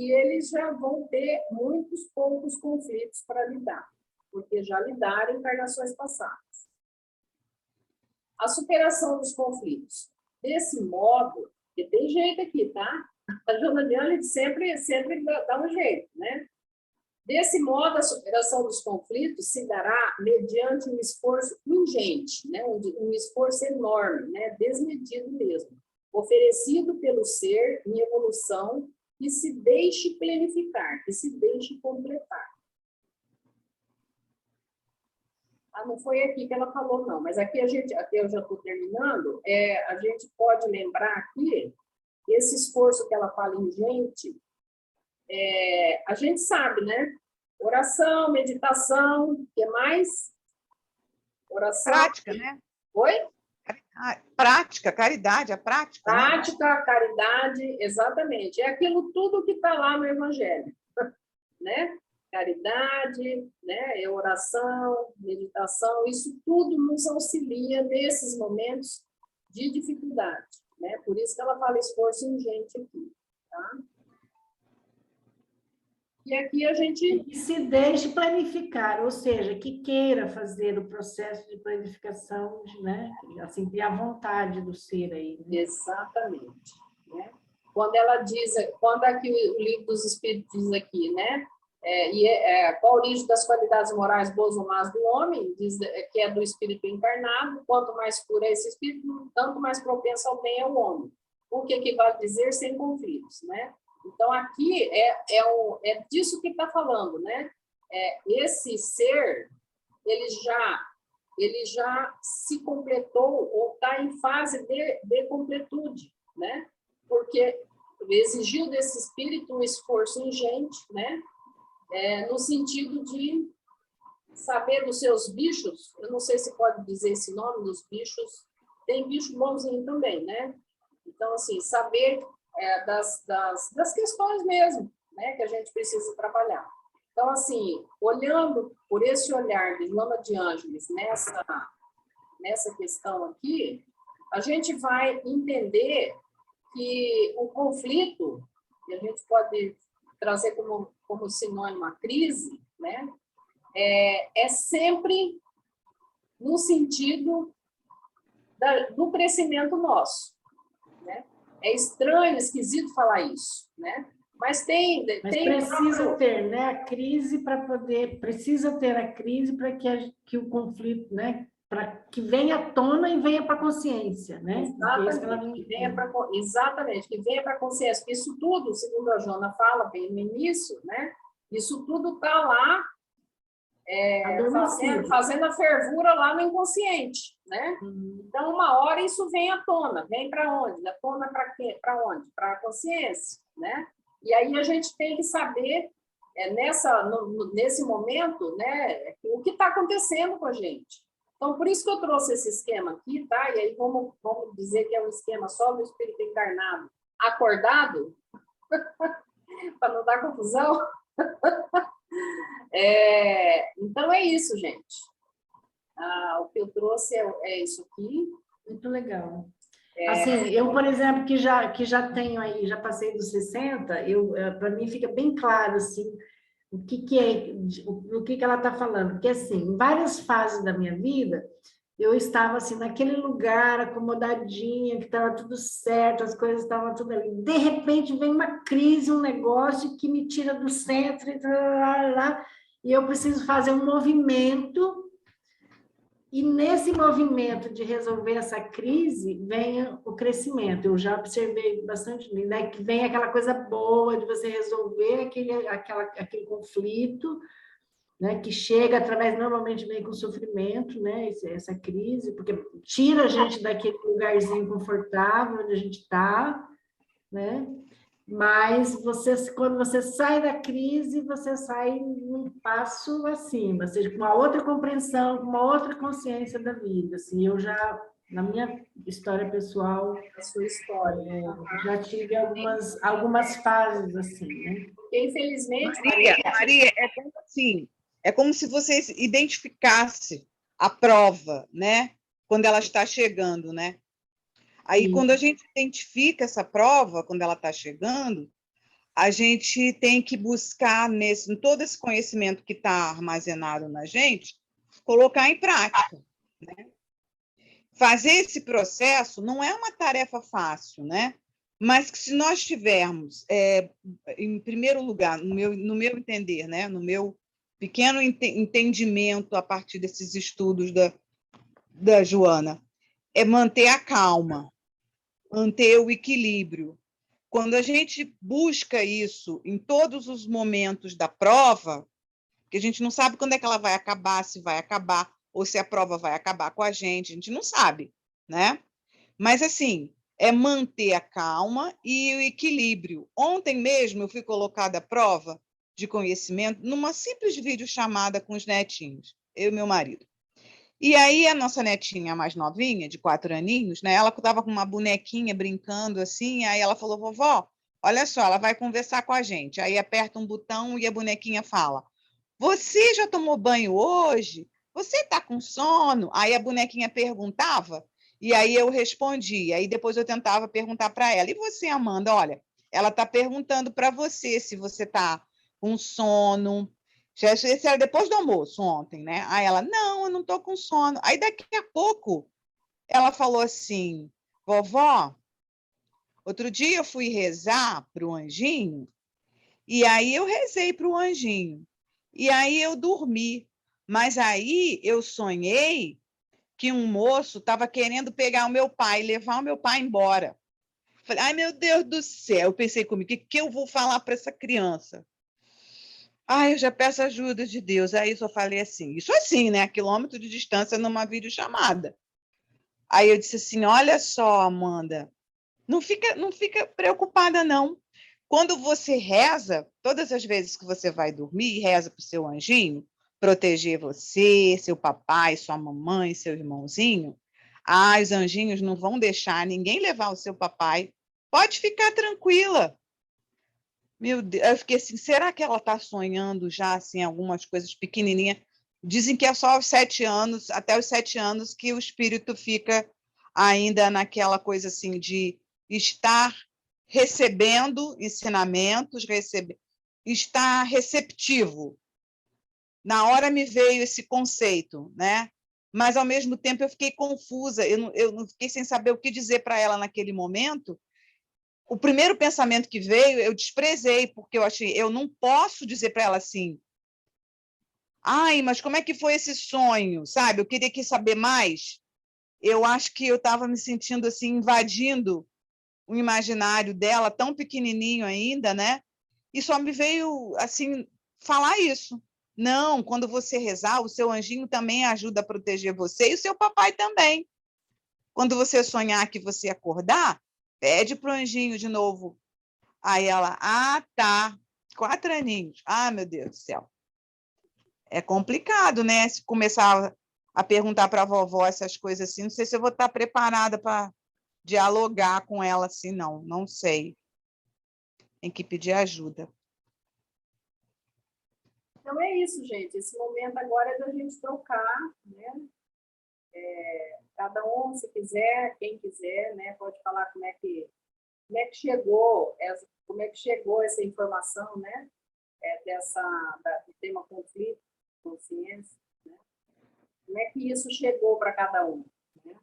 e eles já vão ter muitos poucos conflitos para lidar, porque já lidaram em encarnações passadas. A superação dos conflitos. Desse modo, que tem jeito aqui, tá? A Joana de Ângeles sempre dá um jeito, né? Desse modo, a superação dos conflitos se dará mediante um esforço ingente, né? Um esforço enorme, né? Desmedido mesmo, oferecido pelo ser em evolução, que se deixe planificar, que se deixe completar. Não foi aqui que ela falou, não, mas aqui eu já estou terminando, a gente pode lembrar aqui, esse esforço que ela fala ingente, a gente sabe, né? Oração, meditação, o que mais? Oração. Prática, né? Oi? Prática, caridade, a prática. Prática, né? caridade, exatamente. É aquilo tudo que está lá no Evangelho, né? Caridade, né? Oração, meditação, isso tudo nos auxilia nesses momentos de dificuldade, né? Por isso que ela fala esforço ingente aqui, tá? E aqui a gente... Que se deixe planificar, ou seja, que queira fazer o processo de planificação, né? Assim, ter a vontade do ser aí. Né? Exatamente. Né? Quando aqui o Livro dos Espíritos diz aqui, né? Qual a origem das qualidades morais boas ou más do homem? Diz que é do espírito encarnado. Quanto mais puro é esse espírito, tanto mais propenso ao bem é o homem. O que equivale a dizer sem conflitos, né? Então, aqui é disso que está falando, né? Esse ser, ele já se completou ou está em fase de completude, né? Porque exigiu desse espírito um esforço ingente, né? No sentido de saber dos seus bichos, eu não sei se pode dizer esse nome dos bichos, tem bicho bonzinho também, né? Então, assim, saber das questões mesmo, né, que a gente precisa trabalhar. Então, assim, olhando por esse olhar de Joana de Ângeles nessa questão aqui, a gente vai entender que o conflito, que a gente pode trazer como sinônimo a crise, né, é sempre no sentido do crescimento nosso, né? É estranho, esquisito falar isso, né? Mas Mas precisa ter, né, a crise para poder, precisa ter a crise para que o conflito, né, para que venha à tona e venha para a consciência, né? Exatamente, que venha para a consciência. Isso tudo, segundo a Joana fala bem no início, né? Isso tudo está lá fazendo a fervura lá no inconsciente, né? Então, uma hora isso vem à tona. Vem para onde? À tona para quê? Para onde? Para a consciência, né? E aí a gente tem que saber, nesse momento, né, o que está acontecendo com a gente. Então, por isso que eu trouxe esse esquema aqui, tá? E aí vamos dizer que é um esquema só do espírito encarnado acordado, para não dar confusão. Então, é isso, gente. O que eu trouxe é isso aqui. Muito legal. Assim, eu, por exemplo, que já tenho aí, já passei dos 60, para mim fica bem claro, assim, o que ela está falando. Porque, assim, em várias fases da minha vida, eu estava, assim, naquele lugar, acomodadinha, que estava tudo certo, as coisas estavam tudo ali. De repente, vem uma crise, um negócio que me tira do centro, e eu preciso fazer um movimento. E nesse movimento de resolver essa crise, vem o crescimento. Eu já observei bastante, né, que vem aquela coisa boa de você resolver aquele conflito, né, que chega através, normalmente vem com sofrimento, né, essa crise, porque tira a gente daquele lugarzinho confortável onde a gente está, né? Mas quando você sai da crise, você sai um passo acima, ou seja, com uma outra compreensão, com uma outra consciência da vida. Assim, eu já, na minha história pessoal, A sua história. Já tive algumas fases assim, né? Porque, infelizmente, Maria, é como se você identificasse a prova, né? Quando ela está chegando, né? Aí, Sim. Quando a gente identifica essa prova, quando ela está chegando, a gente tem que buscar em todo esse conhecimento que está armazenado na gente, colocar em prática, né? Fazer esse processo não é uma tarefa fácil, né? Mas que se nós tivermos, em primeiro lugar, no meu entender, né? No meu pequeno entendimento a partir desses estudos da Joana, é manter a calma, manter o equilíbrio. Quando a gente busca isso em todos os momentos da prova, que a gente não sabe quando é que ela vai acabar, se vai acabar, ou se a prova vai acabar com a gente não sabe, né? Mas, assim, é manter a calma e o equilíbrio. Ontem mesmo eu fui colocada à prova de conhecimento numa simples videochamada com os netinhos, eu e meu marido. E aí a nossa netinha mais novinha, de 4 aninhos, né, ela estava com uma bonequinha brincando assim, aí ela falou, vovó, olha só, ela vai conversar com a gente. Aí aperta um botão e a bonequinha fala, você já tomou banho hoje? Você está com sono? Aí a bonequinha perguntava, e aí eu respondia. Aí depois eu tentava perguntar para ela, e você, Amanda? Olha, ela está perguntando para você se você está com sono. Esse era depois do almoço, ontem, né? Aí ela, não, eu não estou com sono. Aí daqui a pouco ela falou assim, vovó, outro dia eu fui rezar para o anjinho, e aí eu rezei para o anjinho, e aí eu dormi. Mas aí eu sonhei que um moço estava querendo pegar o meu pai, levar o meu pai embora. Falei, ai, meu Deus do céu. Eu pensei comigo, o que eu vou falar para essa criança? Ai, eu já peço ajuda de Deus. Aí só falei assim, isso assim, né? A quilômetro de distância numa videochamada. Aí eu disse assim, olha só, Amanda, não fica preocupada, não. Quando você reza, todas as vezes que você vai dormir, reza para o seu anjinho, proteger você, seu papai, sua mamãe, seu irmãozinho, os anjinhos não vão deixar ninguém levar o seu papai. Pode ficar tranquila. Meu Deus, eu fiquei assim, será que ela está sonhando já assim, algumas coisas pequenininhas? Dizem que é só aos 7 anos, até os 7 anos, que o espírito fica ainda naquela coisa assim de estar recebendo ensinamentos, estar receptivo. Na hora me veio esse conceito, né? mas, ao mesmo tempo, eu fiquei confusa, eu não fiquei sem saber o que dizer para ela naquele momento. O primeiro pensamento que veio, eu desprezei, porque eu achei, eu não posso dizer para ela assim, ai, mas como é que foi esse sonho, sabe? Eu queria que saber mais. Eu acho que eu estava me sentindo assim, invadindo o imaginário dela, tão pequenininho ainda, né? E só me veio, assim, falar isso. Não, quando você rezar, o seu anjinho também ajuda a proteger você e o seu papai também. Quando você sonhar que você acordar, pede para o anjinho de novo. Aí ela, tá, 4 aninhos. Ah, meu Deus do céu. É complicado, né? Se começar a perguntar para a vovó essas coisas assim, não sei se eu vou estar preparada para dialogar com ela assim, não sei. Tem que pedir ajuda. Então é isso, gente. Esse momento agora é da gente trocar, né? Cada um, se quiser, quem quiser, né, pode falar como é que chegou essa informação, né? Do tema conflito, consciência, né? Como é que isso chegou para cada um, né?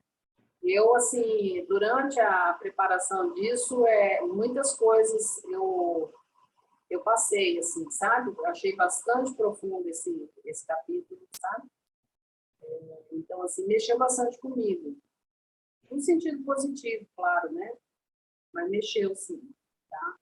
Eu, assim, durante a preparação disso, muitas coisas eu passei, assim, sabe? Eu achei bastante profundo esse capítulo, sabe? Então, assim, mexeu bastante comigo. No sentido positivo, claro, né? Mas mexeu, sim, tá?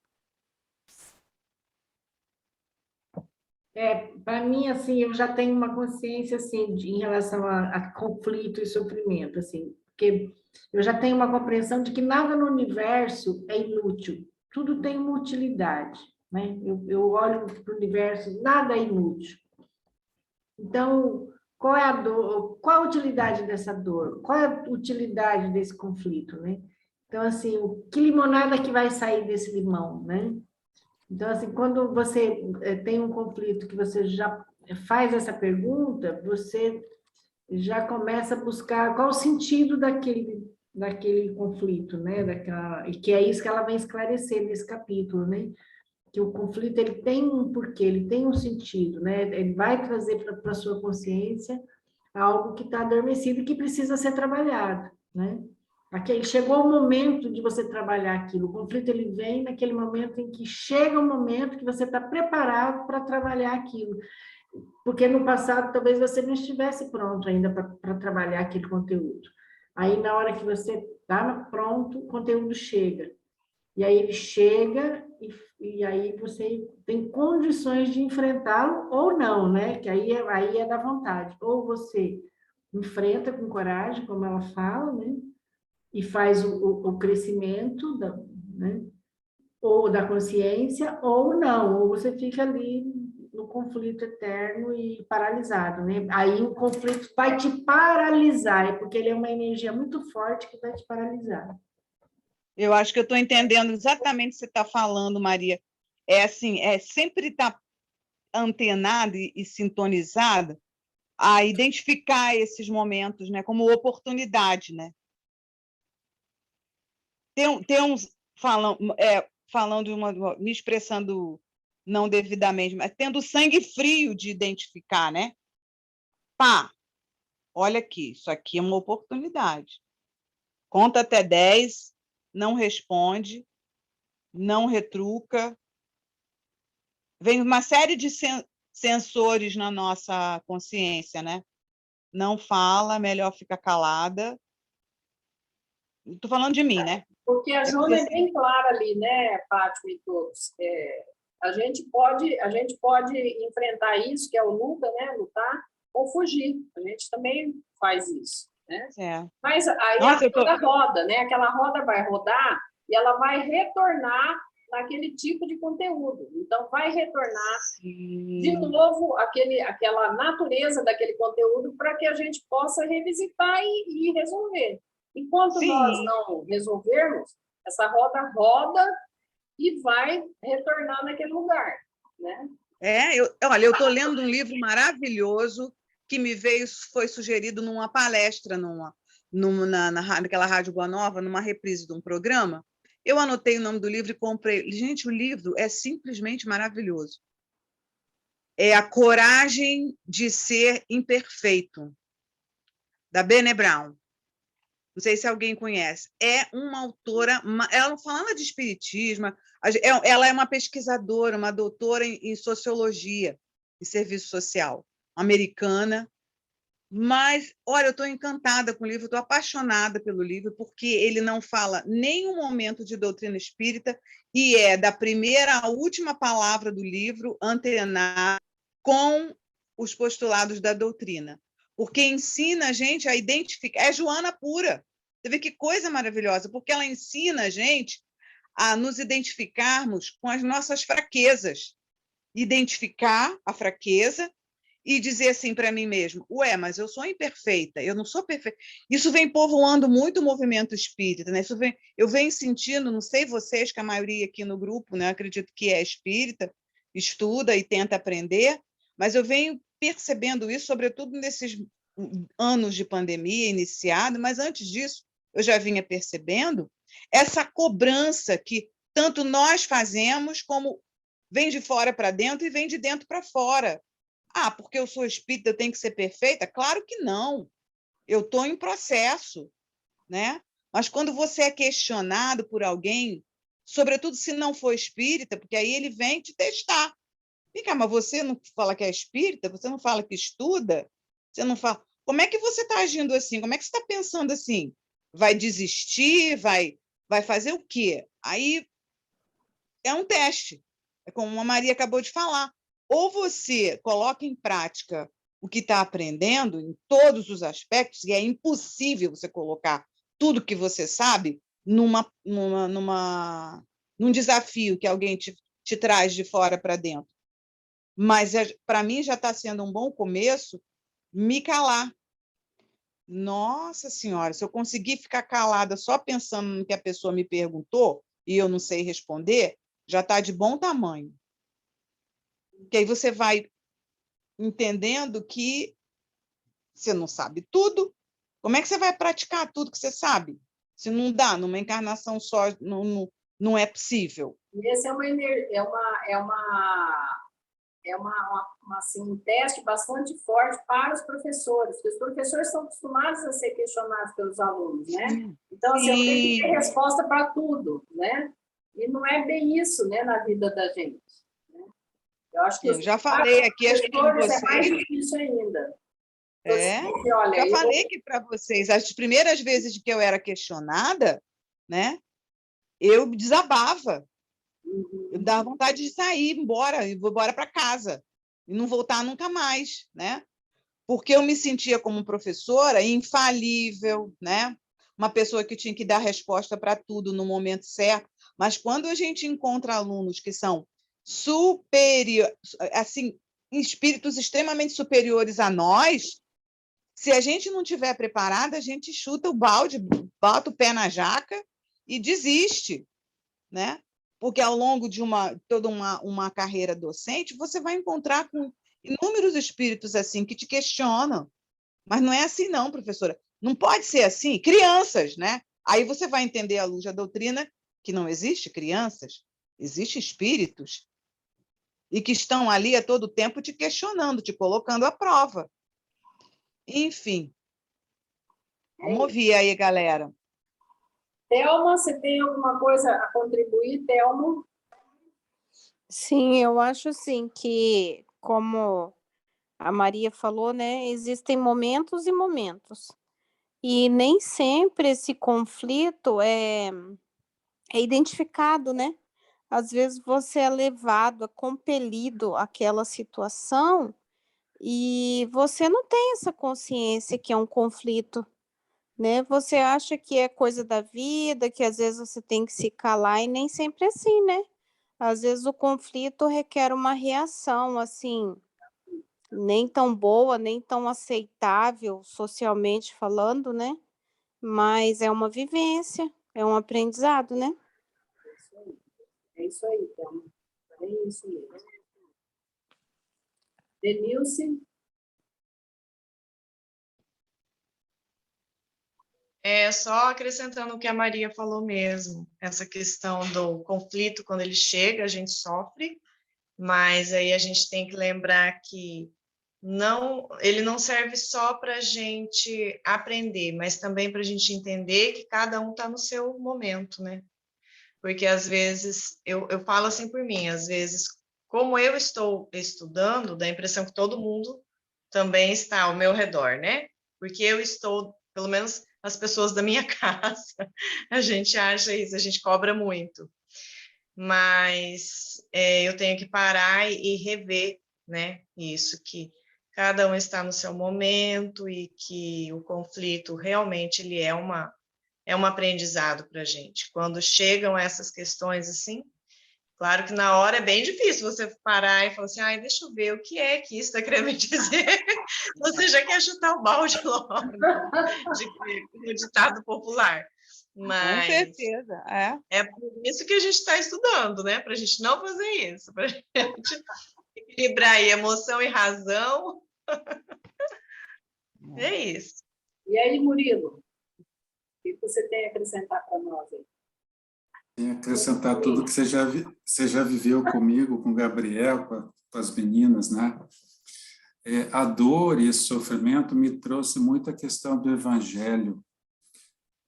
Para mim, assim, eu já tenho uma consciência, assim, em relação a conflito e sofrimento, assim, porque eu já tenho uma compreensão de que nada no universo é inútil, tudo tem uma utilidade, né? Eu olho para o universo, nada é inútil. Então, qual é a dor, qual a utilidade dessa dor? Qual é a utilidade desse conflito, né? Então, assim, que limonada que vai sair desse limão, né? Então, assim, quando você tem um conflito que você já faz essa pergunta, você já começa a buscar qual o sentido daquele conflito, né? E que é isso que ela vem esclarecer nesse capítulo, né? Que o conflito ele tem um porquê, ele tem um sentido, né? Ele vai trazer para a sua consciência algo que está adormecido e que precisa ser trabalhado, né? Chegou o momento de você trabalhar aquilo. O conflito ele vem naquele momento em que chega o momento que você está preparado para trabalhar aquilo. Porque no passado talvez você não estivesse pronto ainda para trabalhar aquele conteúdo. Aí na hora que você está pronto, o conteúdo chega. E aí ele chega e aí você tem condições de enfrentá-lo ou não, né? Que aí é da vontade. Ou você enfrenta com coragem, como ela fala, né? E faz o crescimento né? Ou da consciência, ou não, ou você fica ali no conflito eterno e paralisado, né? Aí o conflito vai te paralisar, porque ele é uma energia muito forte que vai te paralisar. Eu acho que eu estou entendendo exatamente o que você está falando, Maria. É assim, sempre estar antenada e sintonizada a identificar esses momentos, né, como oportunidade, né? Tem uns falando me expressando não devidamente, mas tendo sangue frio de identificar, né? Pá, olha aqui, isso aqui é uma oportunidade. Conta até 10, não responde, não retruca. Vem uma série de sensores na nossa consciência, né? Não fala, melhor ficar calada. Estou falando de mim, né? Porque a Júlia é bem clara ali, né, Fátima e todos. A gente pode enfrentar isso, que é o luta, né, lutar, ou fugir. A gente também faz isso, né? Mas aí a roda roda, né? Aquela roda vai rodar e ela vai retornar naquele tipo de conteúdo. Então, vai retornar de novo aquela natureza daquele conteúdo para que a gente possa revisitar e resolver. Enquanto nós não resolvermos, essa roda roda e vai retornar naquele lugar, né? Olha, eu estou lendo um livro maravilhoso que foi sugerido numa palestra naquela Rádio Boa Nova, numa reprise de um programa. Eu anotei o nome do livro e comprei. Gente, o livro é simplesmente maravilhoso. É A Coragem de Ser Imperfeito. da Brené Brown. Não sei se alguém conhece. É uma autora, ela não fala de espiritismo, ela é uma pesquisadora, uma doutora em sociologia e serviço social, americana. Mas, olha, eu estou encantada com o livro, estou apaixonada pelo livro, porque ele não fala nenhum momento de doutrina espírita e é da primeira à última palavra do livro antenar com os postulados da doutrina, porque ensina a gente a identificar. É Joana pura. Você vê que coisa maravilhosa, porque ela ensina a gente a nos identificarmos com as nossas fraquezas, identificar a fraqueza e dizer assim para mim mesmo, ué, mas eu sou imperfeita, eu não sou perfeita. Isso vem povoando muito o movimento espírita, né? Eu venho sentindo, não sei vocês, que a maioria aqui no grupo, né, acredito que é espírita, estuda e tenta aprender, mas eu venho percebendo isso, sobretudo nesses anos de pandemia iniciado, mas antes disso, eu já vinha percebendo essa cobrança que tanto nós fazemos, como vem de fora para dentro e vem de dentro para fora. Ah, porque eu sou espírita, eu tenho que ser perfeita? Claro que não. Eu estou em processo, né? Mas quando você é questionado por alguém, sobretudo se não for espírita, porque aí ele vem te testar. Vem cá, mas você não fala que é espírita? Você não fala que estuda? Você não fala... Como é que você está agindo assim? Como é que você está pensando assim? Vai desistir? Vai fazer o quê? Aí é um teste. É como a Maria acabou de falar. Ou você coloca em prática o que está aprendendo em todos os aspectos, e é impossível você colocar tudo que você sabe num desafio que alguém te traz de fora para dentro. Mas, para mim, já está sendo um bom começo me calar. Nossa Senhora, se eu conseguir ficar calada só pensando no que a pessoa me perguntou e eu não sei responder, já está de bom tamanho. Que aí você vai entendendo que você não sabe tudo. Como é que você vai praticar tudo que você sabe? Se não dá, numa encarnação só, não é possível. E esse assim, um teste bastante forte para os professores, porque os professores são acostumados a ser questionados pelos alunos, né? Então, assim, eu tenho que ter resposta para tudo, né? E não é bem isso, né, na vida da gente. Né? Eu acho que eu já falei aqui, acho que com vocês, é mais difícil ainda. Olha, já falei que para vocês, as primeiras vezes que eu era questionada, né, eu desabava. Eu dava vontade de sair, e vou embora para casa, e não voltar nunca mais, né? Porque eu me sentia como professora infalível, né? Uma pessoa que tinha que dar resposta para tudo no momento certo. Mas quando a gente encontra alunos que são superiores, assim, espíritos extremamente superiores a nós, se a gente não estiver preparada, a gente chuta o balde, bota o pé na jaca e desiste, né? Porque ao longo de toda uma carreira docente, você vai encontrar com inúmeros espíritos assim que te questionam. Mas não é assim não, professora. Não pode ser assim. Crianças, né? Aí você vai entender à luz da doutrina que não existe crianças, existe espíritos e que estão ali a todo tempo te questionando, te colocando à prova. Enfim. Vamos ouvir aí, galera. Thelma, você tem alguma coisa a contribuir, Thelma? Sim, eu acho assim que, como a Maria falou, né, existem momentos e momentos. E nem sempre esse conflito é identificado, né? Às vezes você é levado, é compelido àquela situação e você não tem essa consciência que é um conflito, né? Você acha que é coisa da vida, que às vezes você tem que se calar e nem sempre é assim, né? Às vezes o conflito requer uma reação, assim, nem tão boa, nem tão aceitável socialmente falando, né? Mas é uma vivência, é um aprendizado, né? É isso aí, Thelma. É isso mesmo. Denilce? Só acrescentando o que a Maria falou mesmo, essa questão do conflito, quando ele chega, a gente sofre, mas aí a gente tem que lembrar que ele não serve só para a gente aprender, mas também para a gente entender que cada um está no seu momento, né? Porque às vezes, eu falo assim por mim, às vezes, como eu estou estudando, dá a impressão que todo mundo também está ao meu redor, né? Porque eu estou, pelo menos as pessoas da minha casa, a gente acha isso, a gente cobra muito. Mas eu tenho que parar e rever, né? Isso, que cada um está no seu momento e que o conflito realmente ele é um aprendizado para a gente. Quando chegam essas questões assim, claro que na hora é bem difícil você parar e falar assim, ai, deixa eu ver o que é que isso está querendo me dizer. Você já quer chutar o balde logo, de ditado popular. Com Mas certeza, é por isso que a gente está estudando, né? Para a gente não fazer isso, para a gente equilibrar aí emoção e razão. É isso. E aí, Murilo, o que você tem a acrescentar para nós aí? Tem acrescentar tudo que você já viveu comigo, com o Gabriel, com as meninas, né? A dor e esse sofrimento me trouxe muita questão do evangelho,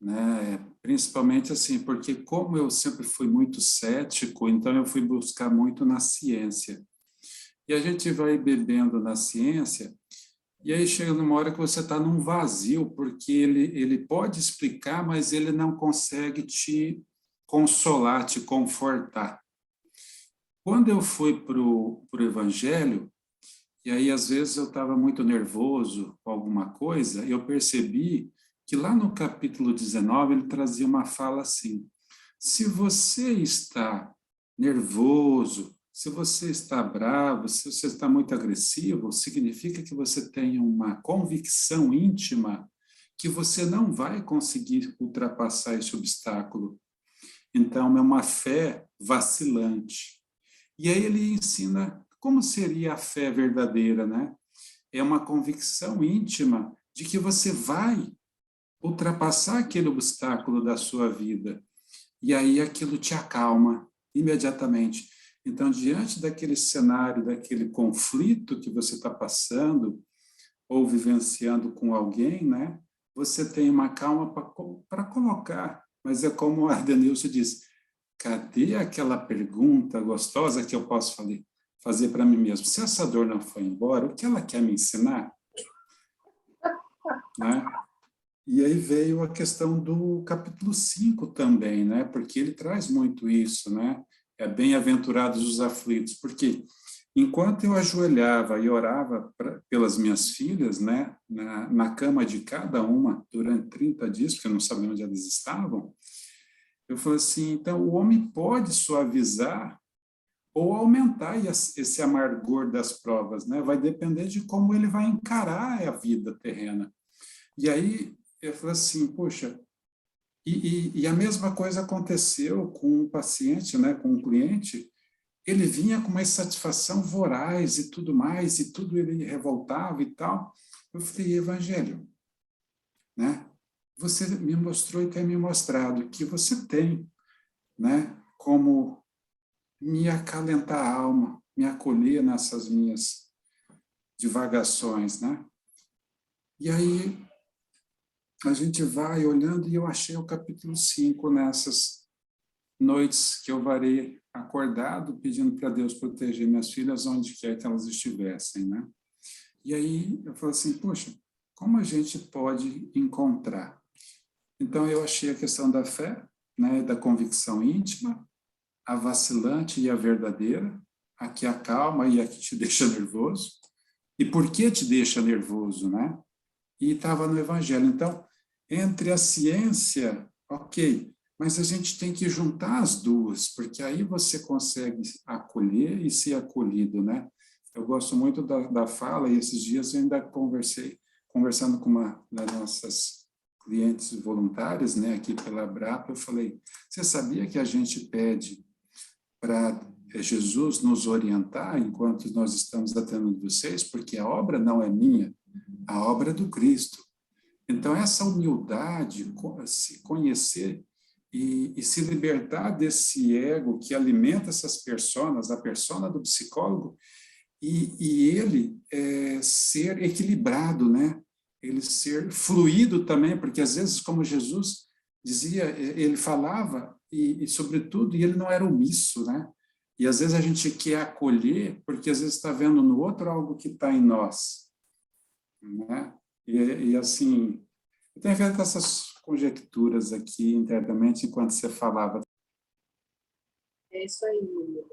né? Principalmente assim, porque como eu sempre fui muito cético, então eu fui buscar muito na ciência. E a gente vai bebendo na ciência, e aí chega numa hora que você está num vazio, porque ele pode explicar, mas ele não consegue te consolar, te confortar. Quando eu fui para o Evangelho, e aí às vezes eu estava muito nervoso com alguma coisa, eu percebi que lá no capítulo 19 ele trazia uma fala assim: se você está nervoso, se você está bravo, se você está muito agressivo, significa que você tem uma convicção íntima que você não vai conseguir ultrapassar esse obstáculo. Então, é uma fé vacilante. E aí ele ensina como seria a fé verdadeira, né? É uma convicção íntima de que você vai ultrapassar aquele obstáculo da sua vida. E aí aquilo te acalma imediatamente. Então, diante daquele cenário, daquele conflito que você está passando ou vivenciando com alguém, né? Você tem uma calma para colocar. Mas é como a Denilson disse, cadê aquela pergunta gostosa que eu posso fazer para mim mesmo? Se essa dor não foi embora, o que ela quer me ensinar? Né? E aí veio a questão do capítulo 5 também, né? Porque ele traz muito isso, né? Bem-aventurados os aflitos, porque enquanto eu ajoelhava e orava pelas minhas filhas, né? Na cama de cada uma, durante 30 dias, porque eu não sabia onde elas estavam, eu falei assim, então o homem pode suavizar ou aumentar esse amargor das provas, né? Vai depender de como ele vai encarar a vida terrena. E aí eu falei assim, poxa, e a mesma coisa aconteceu com um paciente, né, com um cliente, ele vinha com uma insatisfação voraz e tudo mais, e tudo ele revoltava e tal. Eu falei, Evangelho, né? Você me mostrou e tem me mostrado que você tem, né, como me acalentar a alma, me acolher nessas minhas divagações, né? E aí a gente vai olhando e eu achei o capítulo 5 nessas noites que eu varei acordado, pedindo para Deus proteger minhas filhas onde quer que elas estivessem, né? E aí eu falei assim, poxa, como a gente pode encontrar? Então eu achei a questão da fé, né, da convicção íntima, a vacilante e a verdadeira, a que acalma e a que te deixa nervoso. E por que te deixa nervoso, né? E estava no Evangelho. Então, entre a ciência, ok, mas a gente tem que juntar as duas, porque aí você consegue acolher e ser acolhido, né? Eu gosto muito da fala, e esses dias eu ainda conversando com uma das nossas clientes voluntárias, né, aqui pela Brapa, eu falei, você sabia que a gente pede para Jesus nos orientar enquanto nós estamos atendendo vocês, porque a obra não é minha, a obra é do Cristo. Então, essa humildade, se conhecer e se libertar desse ego que alimenta essas personas, a persona do psicólogo, e ele ser equilibrado, né? Ele ser fluido também, porque às vezes, como Jesus dizia, ele falava, e sobretudo, e ele não era omisso, né? E às vezes a gente quer acolher, porque às vezes está vendo no outro algo que está em nós, né? E assim, eu tenho feito essas conjecturas aqui internamente enquanto você falava. É isso aí, Lula.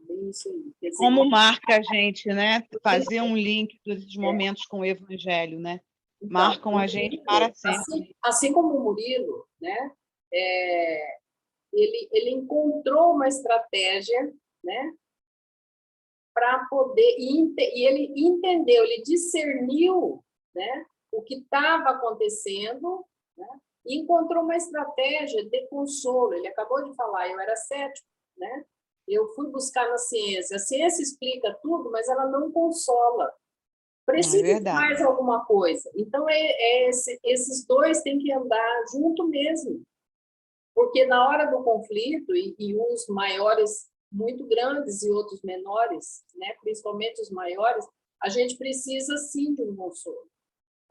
É isso aí. Quer dizer, Como marca a gente, né? Fazer um link dos momentos com o Evangelho, né? então, Marcam a gente para sempre. assim como o Murilo, né? Ele encontrou uma estratégia, né? Para poder, e ele entendeu, ele discerniu, né? O que estava acontecendo, né? E encontrou uma estratégia de consolo. Ele acabou de falar, eu era cético, né? Eu fui buscar na ciência. A ciência explica tudo, mas ela não consola. Precisa de mais alguma coisa. Então, esses dois têm que andar junto mesmo. Porque na hora do conflito, e uns maiores, muito grandes, e outros menores, né? Principalmente os maiores, a gente precisa, sim, de um consolo.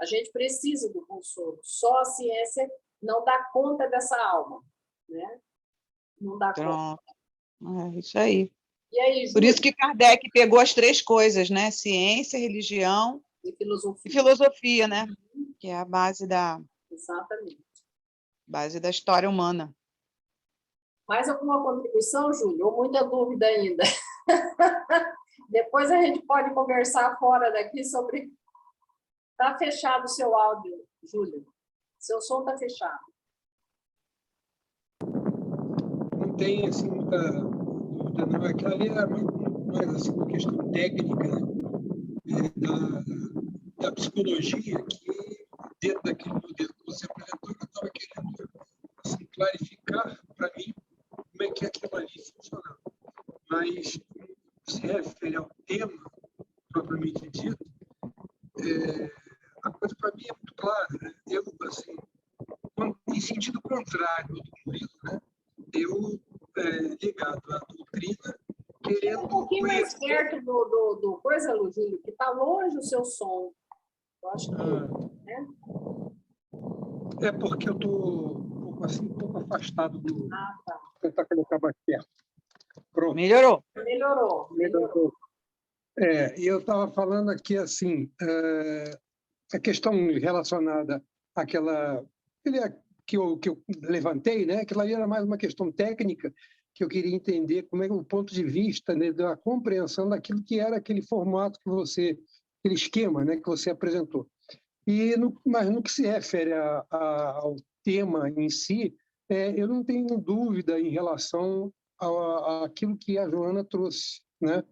A gente precisa do consolo. Só a ciência não dá conta dessa alma, né? Não dá conta. É isso aí. E aí, por isso que Kardec pegou as três coisas, né? Ciência, religião e filosofia. E filosofia, né? Que é a base da... Exatamente. Base da história humana. Mais alguma contribuição, Júlio? Ou muita dúvida ainda? Depois a gente pode conversar fora daqui sobre... Está fechado o seu áudio, Júlio. Seu som está fechado. Não tem assim, muita dúvida, não. É que ali é muito mais assim, uma questão técnica, né? Da psicologia, que dentro daquele modelo que você apresentou, eu estava querendo assim, clarificar para mim como é que aquilo ali funcionava. Mas, se refere ao tema propriamente dito, a coisa para mim é muito clara. Né? Eu, assim, em sentido contrário do Murilo, né? Eu, ligado à doutrina, querendo... Um pouquinho mais perto do coisa, Júlio, que está longe o seu som. Eu acho que... né? É porque eu estou assim, um pouco afastado do... Ah, tá. Vou tentar colocar mais perto. Pronto. Melhorou. Melhorou. E eu estava falando aqui, assim, a questão relacionada àquela... que eu levantei, né? Aquilo ali era mais uma questão técnica, que eu queria entender como é o ponto de vista, né, da compreensão daquilo que era aquele formato que você... aquele esquema, né, que você apresentou. Mas no que se refere ao tema em si, eu não tenho dúvida em relação àquilo que a Joana trouxe, né?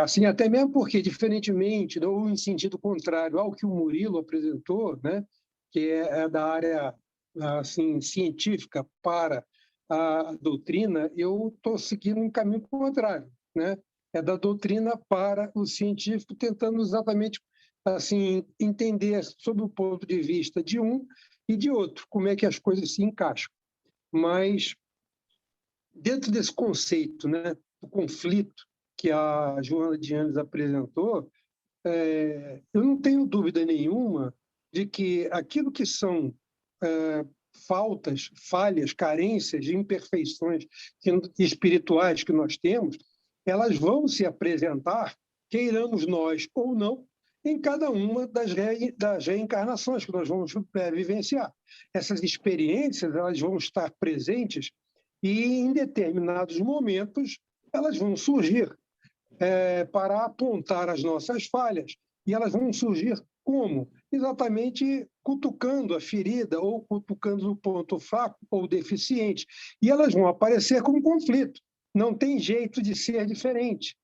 Assim, até mesmo porque, diferentemente, ou em sentido contrário ao que o Murilo apresentou, né, que é da área assim, científica para a doutrina, eu estou seguindo um caminho contrário, né? É da doutrina para o científico, tentando exatamente assim, entender sob o ponto de vista de um e de outro, como é que as coisas se encaixam. Mas, dentro desse conceito, né, do conflito que a Joana de Andes apresentou, eu não tenho dúvida nenhuma de que aquilo que são faltas, falhas, carências, imperfeições espirituais que nós temos, elas vão se apresentar, queiramos nós ou não, em cada uma das reencarnações que nós vamos vivenciar. Essas experiências elas vão estar presentes e, em determinados momentos, elas vão surgir para apontar as nossas falhas. E elas vão surgir como? Exatamente cutucando a ferida ou cutucando o ponto fraco ou deficiente. E elas vão aparecer como conflito. Não tem jeito de ser diferente,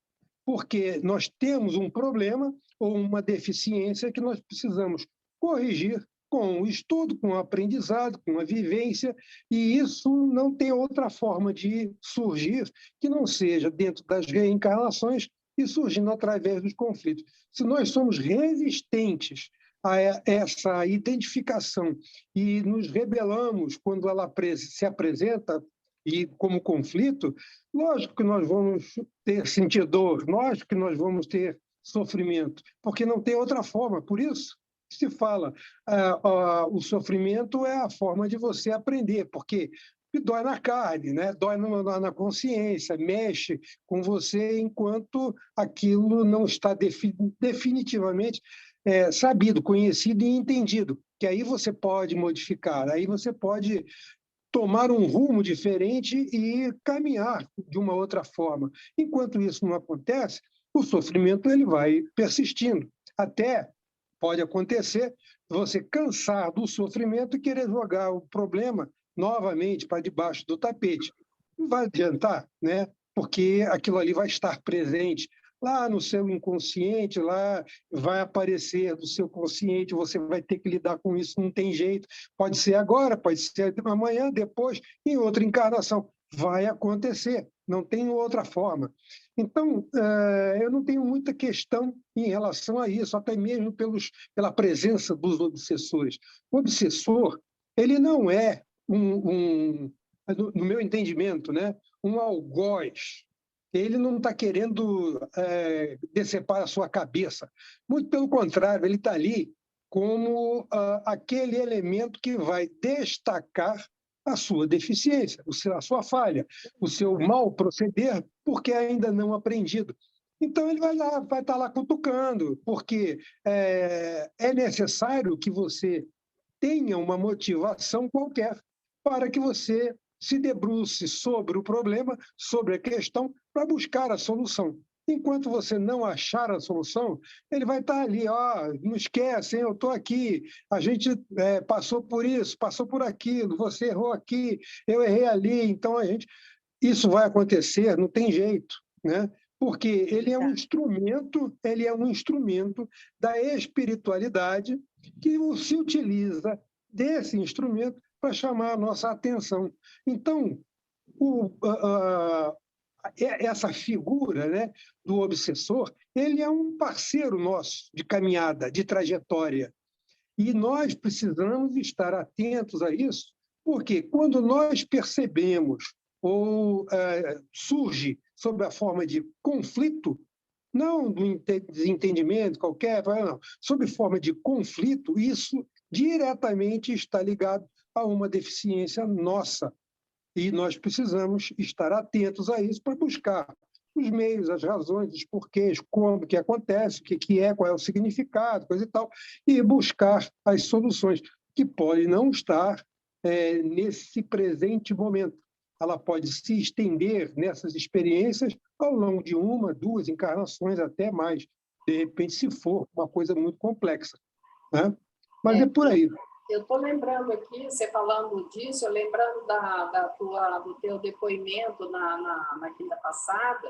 porque nós temos um problema ou uma deficiência que nós precisamos corrigir com o estudo, com o aprendizado, com a vivência, e isso não tem outra forma de surgir que não seja dentro das reencarnações e surgindo através dos conflitos. Se nós somos resistentes a essa identificação e nos rebelamos quando ela se apresenta e como conflito, lógico que nós vamos sentir dor, lógico que nós vamos ter sofrimento, porque não tem outra forma. Por isso se fala, o sofrimento é a forma de você aprender, porque dói na carne, né? Dói na consciência, mexe com você enquanto aquilo não está definitivamente sabido, conhecido e entendido, que aí você pode modificar, aí você pode tomar um rumo diferente e caminhar de uma outra forma. Enquanto isso não acontece, o sofrimento ele vai persistindo. Até pode acontecer você cansar do sofrimento e querer jogar o problema novamente para debaixo do tapete. Não vai adiantar, né? Porque aquilo ali vai estar presente lá no seu inconsciente, lá vai aparecer do seu consciente, você vai ter que lidar com isso, não tem jeito. Pode ser agora, pode ser amanhã, depois, em outra encarnação. Vai acontecer, não tem outra forma. Então, eu não tenho muita questão em relação a isso, até mesmo pela presença dos obsessores. O obsessor, ele não é no meu entendimento, né, um algoz. Ele não está querendo decepar a sua cabeça. Muito pelo contrário, ele está ali como aquele elemento que vai destacar a sua deficiência, a sua falha, o seu mau proceder, porque ainda não aprendido. Então, ele vai estar lá cutucando, porque é necessário que você tenha uma motivação qualquer para que você se debruce sobre o problema, sobre a questão, para buscar a solução. Enquanto você não achar a solução, ele vai estar ali, não esquece, eu estou aqui, a gente passou por isso, passou por aquilo, você errou aqui, eu errei ali, então isso vai acontecer, não tem jeito, né? Porque ele é um instrumento da espiritualidade que se utiliza desse instrumento para chamar a nossa atenção. Então, essa figura, né, do obsessor, ele é um parceiro nosso de caminhada, de trajetória. E nós precisamos estar atentos a isso, porque quando nós percebemos ou surge sob a forma de conflito, não do desentendimento qualquer, não, sob forma de conflito, isso diretamente está ligado a uma deficiência nossa. E nós precisamos estar atentos a isso para buscar os meios, as razões, os porquês, como que acontece, o que é, qual é o significado, coisa e tal, e buscar as soluções, que podem não estar nesse presente momento. Ela pode se estender nessas experiências ao longo de 1, 2 encarnações, até mais, de repente, se for uma coisa muito complexa, né? Mas é por aí. Eu estou lembrando aqui, você falando disso, eu lembrando do teu depoimento na quinta passada,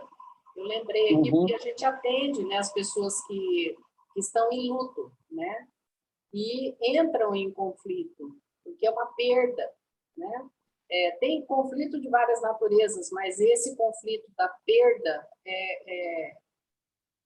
eu lembrei aqui porque a gente atende, né, as pessoas que estão em luto, né, e entram em conflito, porque é uma perda, né? Tem conflito de várias naturezas, mas esse conflito da perda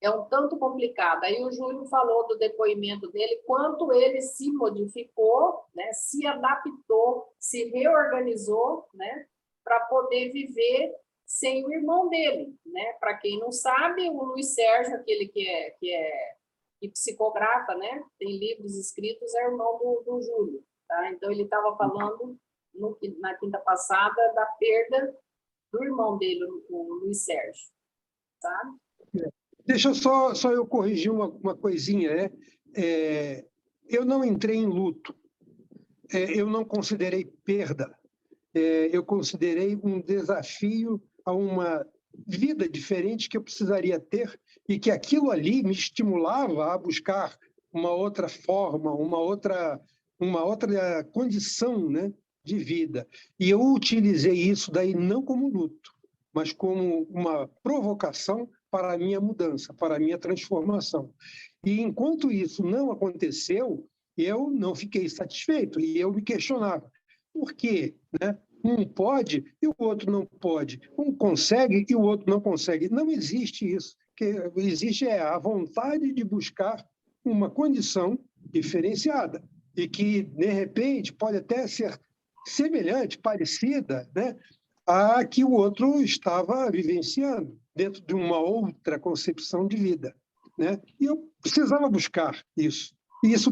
é um tanto complicado. Aí o Júlio falou do depoimento dele, quanto ele se modificou, né, se adaptou, se reorganizou, né, para poder viver sem o irmão dele, né? Para quem não sabe, o Luiz Sérgio, aquele que psicografa, né, tem livros escritos, é irmão do Júlio, tá? Então ele estava falando na quinta passada da perda do irmão dele, o Luiz Sérgio, tá? Deixa só eu corrigir uma coisinha, né? Eu não entrei em luto, eu não considerei perda, eu considerei um desafio a uma vida diferente que eu precisaria ter e que aquilo ali me estimulava a buscar uma outra forma, uma outra condição, né, de vida. E eu utilizei isso daí não como luto, mas como uma provocação para a minha mudança, para a minha transformação. E enquanto isso não aconteceu, eu não fiquei satisfeito e eu me questionava. Por quê, né? Um pode e o outro não pode. Um consegue e o outro não consegue. Não existe isso. O que existe é a vontade de buscar uma condição diferenciada e que, de repente, pode até ser semelhante, parecida, né, a que o outro estava vivenciando, dentro de uma outra concepção de vida, né? E eu precisava buscar isso. E isso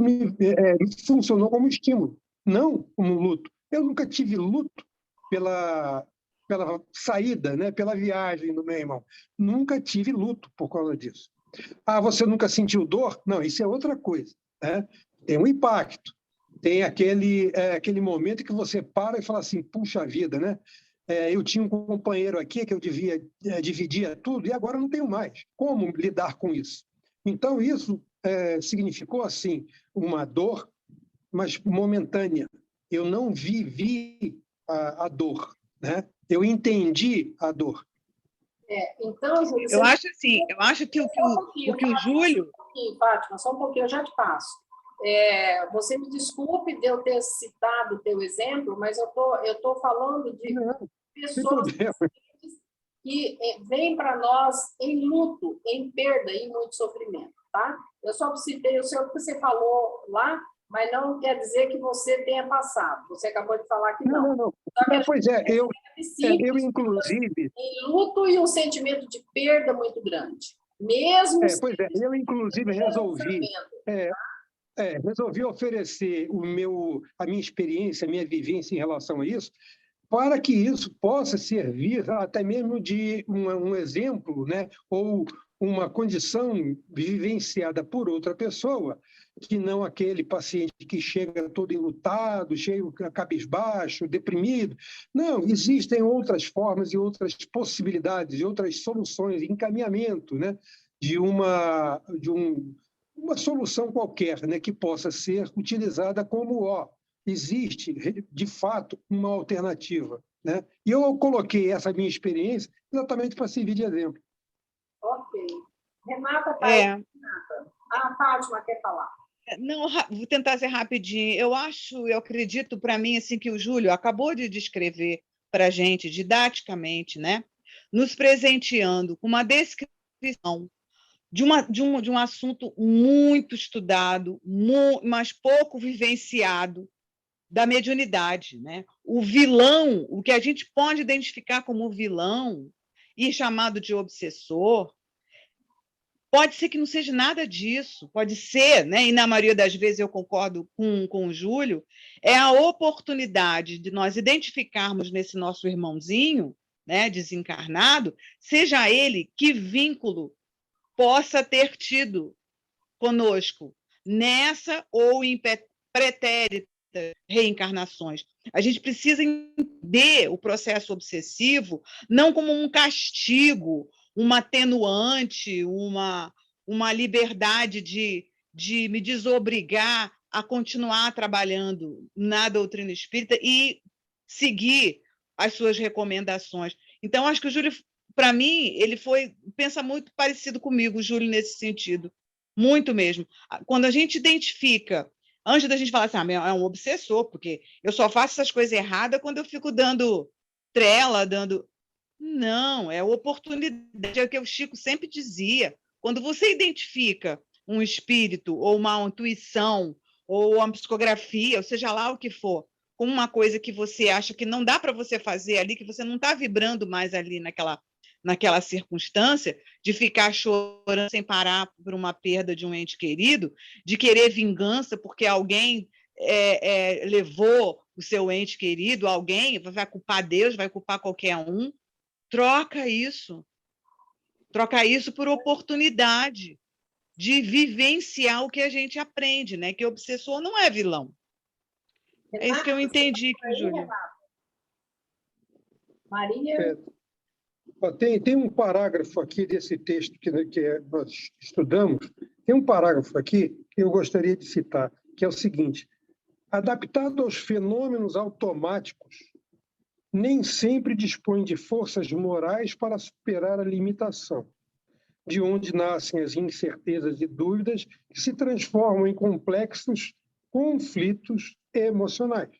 funcionou como estímulo, não como luto. Eu nunca tive luto pela saída, né? Pela viagem do meu irmão. Nunca tive luto por causa disso. Ah, você nunca sentiu dor? Não, isso é outra coisa, né? Tem um impacto. Tem aquele momento que você para e fala assim, puxa vida, né? Eu tinha um companheiro aqui que eu dividia tudo e agora não tenho mais. Como lidar com isso? Então, isso significou, assim, uma dor, mas momentânea. Eu não vivi a dor, né? Eu entendi a dor. Então, Júlio, Eu acho assim, eu acho que o que o Júlio... Fátima, só um pouquinho, eu já te passo. Você me desculpe de eu ter citado o teu exemplo, mas eu tô falando de pessoas que vêm para nós em luto, em perda e muito sofrimento, tá? Eu só citei o seu que você falou lá, mas não quer dizer que você tenha passado. Você acabou de falar que não. Não. Pois é, eu inclusive... Em luto e um sentimento de perda muito grande. Mesmo... eu inclusive resolvi oferecer a minha experiência, a minha vivência em relação a isso, para que isso possa servir até mesmo de um exemplo, né? Ou uma condição vivenciada por outra pessoa, que não aquele paciente que chega todo enlutado, cheio cabisbaixo, deprimido. Não, existem outras formas e outras possibilidades, e outras soluções, encaminhamento, né? de uma solução qualquer, né? Que possa ser utilizada como, existe, de fato, uma alternativa, né? E eu coloquei essa minha experiência exatamente para servir de exemplo. Ok. Renata está aí. Renata. A Fátima quer falar. Não, vou tentar ser rapidinho. Eu acredito, para mim, assim, que o Júlio acabou de descrever para a gente, didaticamente, né? Nos presenteando com uma descrição de um assunto muito estudado, mas pouco vivenciado, da mediunidade, né? O vilão, o que a gente pode identificar como vilão e chamado de obsessor, pode ser que não seja nada disso, pode ser, né? E na maioria das vezes eu concordo com o Júlio, é a oportunidade de nós identificarmos nesse nosso irmãozinho, né, desencarnado, seja ele que vínculo possa ter tido conosco nessa ou em pretéritas reencarnações. A gente precisa entender o processo obsessivo não como um castigo, uma atenuante, uma liberdade de me desobrigar a continuar trabalhando na doutrina espírita e seguir as suas recomendações. Então, acho que o Júlio, para mim, ele pensa muito parecido comigo, o Júlio, nesse sentido. Muito mesmo. Quando a gente identifica, antes da gente falar assim, é um obsessor, porque eu só faço essas coisas erradas quando eu fico dando trela, dando... Não, é oportunidade, é o que o Chico sempre dizia. Quando você identifica um espírito, ou uma intuição, ou uma psicografia, ou seja lá o que for, com uma coisa que você acha que não dá para você fazer ali, que você não está vibrando mais ali naquela circunstância, de ficar chorando sem parar por uma perda de um ente querido, de querer vingança porque alguém levou o seu ente querido, alguém vai culpar Deus, vai culpar qualquer um. Troca isso por oportunidade de vivenciar o que a gente aprende, né? Que o obsessor não é vilão. É isso que eu entendi, Júlio. Maria? Tem um parágrafo aqui desse texto que nós estudamos, tem um parágrafo aqui que eu gostaria de citar, que é o seguinte: adaptado aos fenômenos automáticos, nem sempre dispõe de forças morais para superar a limitação, de onde nascem as incertezas e dúvidas que se transformam em complexos conflitos emocionais.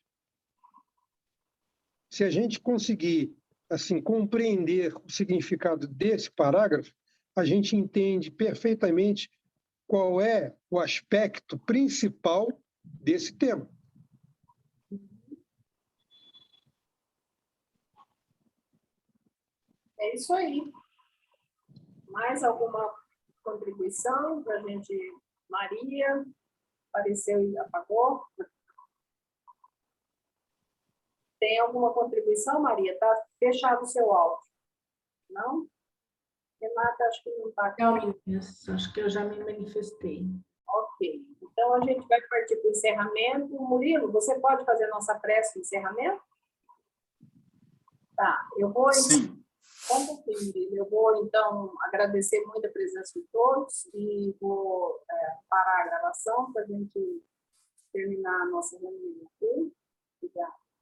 Se a gente conseguir assim compreender o significado desse parágrafo, a gente entende perfeitamente qual é o aspecto principal desse tema. É isso aí. Mais alguma contribuição para a gente? Maria, apareceu e apagou. Tem alguma contribuição, Maria? Está fechado o seu áudio. Não? Renata, acho que não está aqui. Não, meninas, acho que eu já me manifestei. Ok. Então, a gente vai partir para o encerramento. Murilo, você pode fazer a nossa prece de encerramento? Tá, eu vou... Sim. Só um pouquinho, Murilo. Eu vou, então, agradecer muito a presença de todos e vou parar a gravação para a gente terminar a nossa reunião, ok? Obrigada.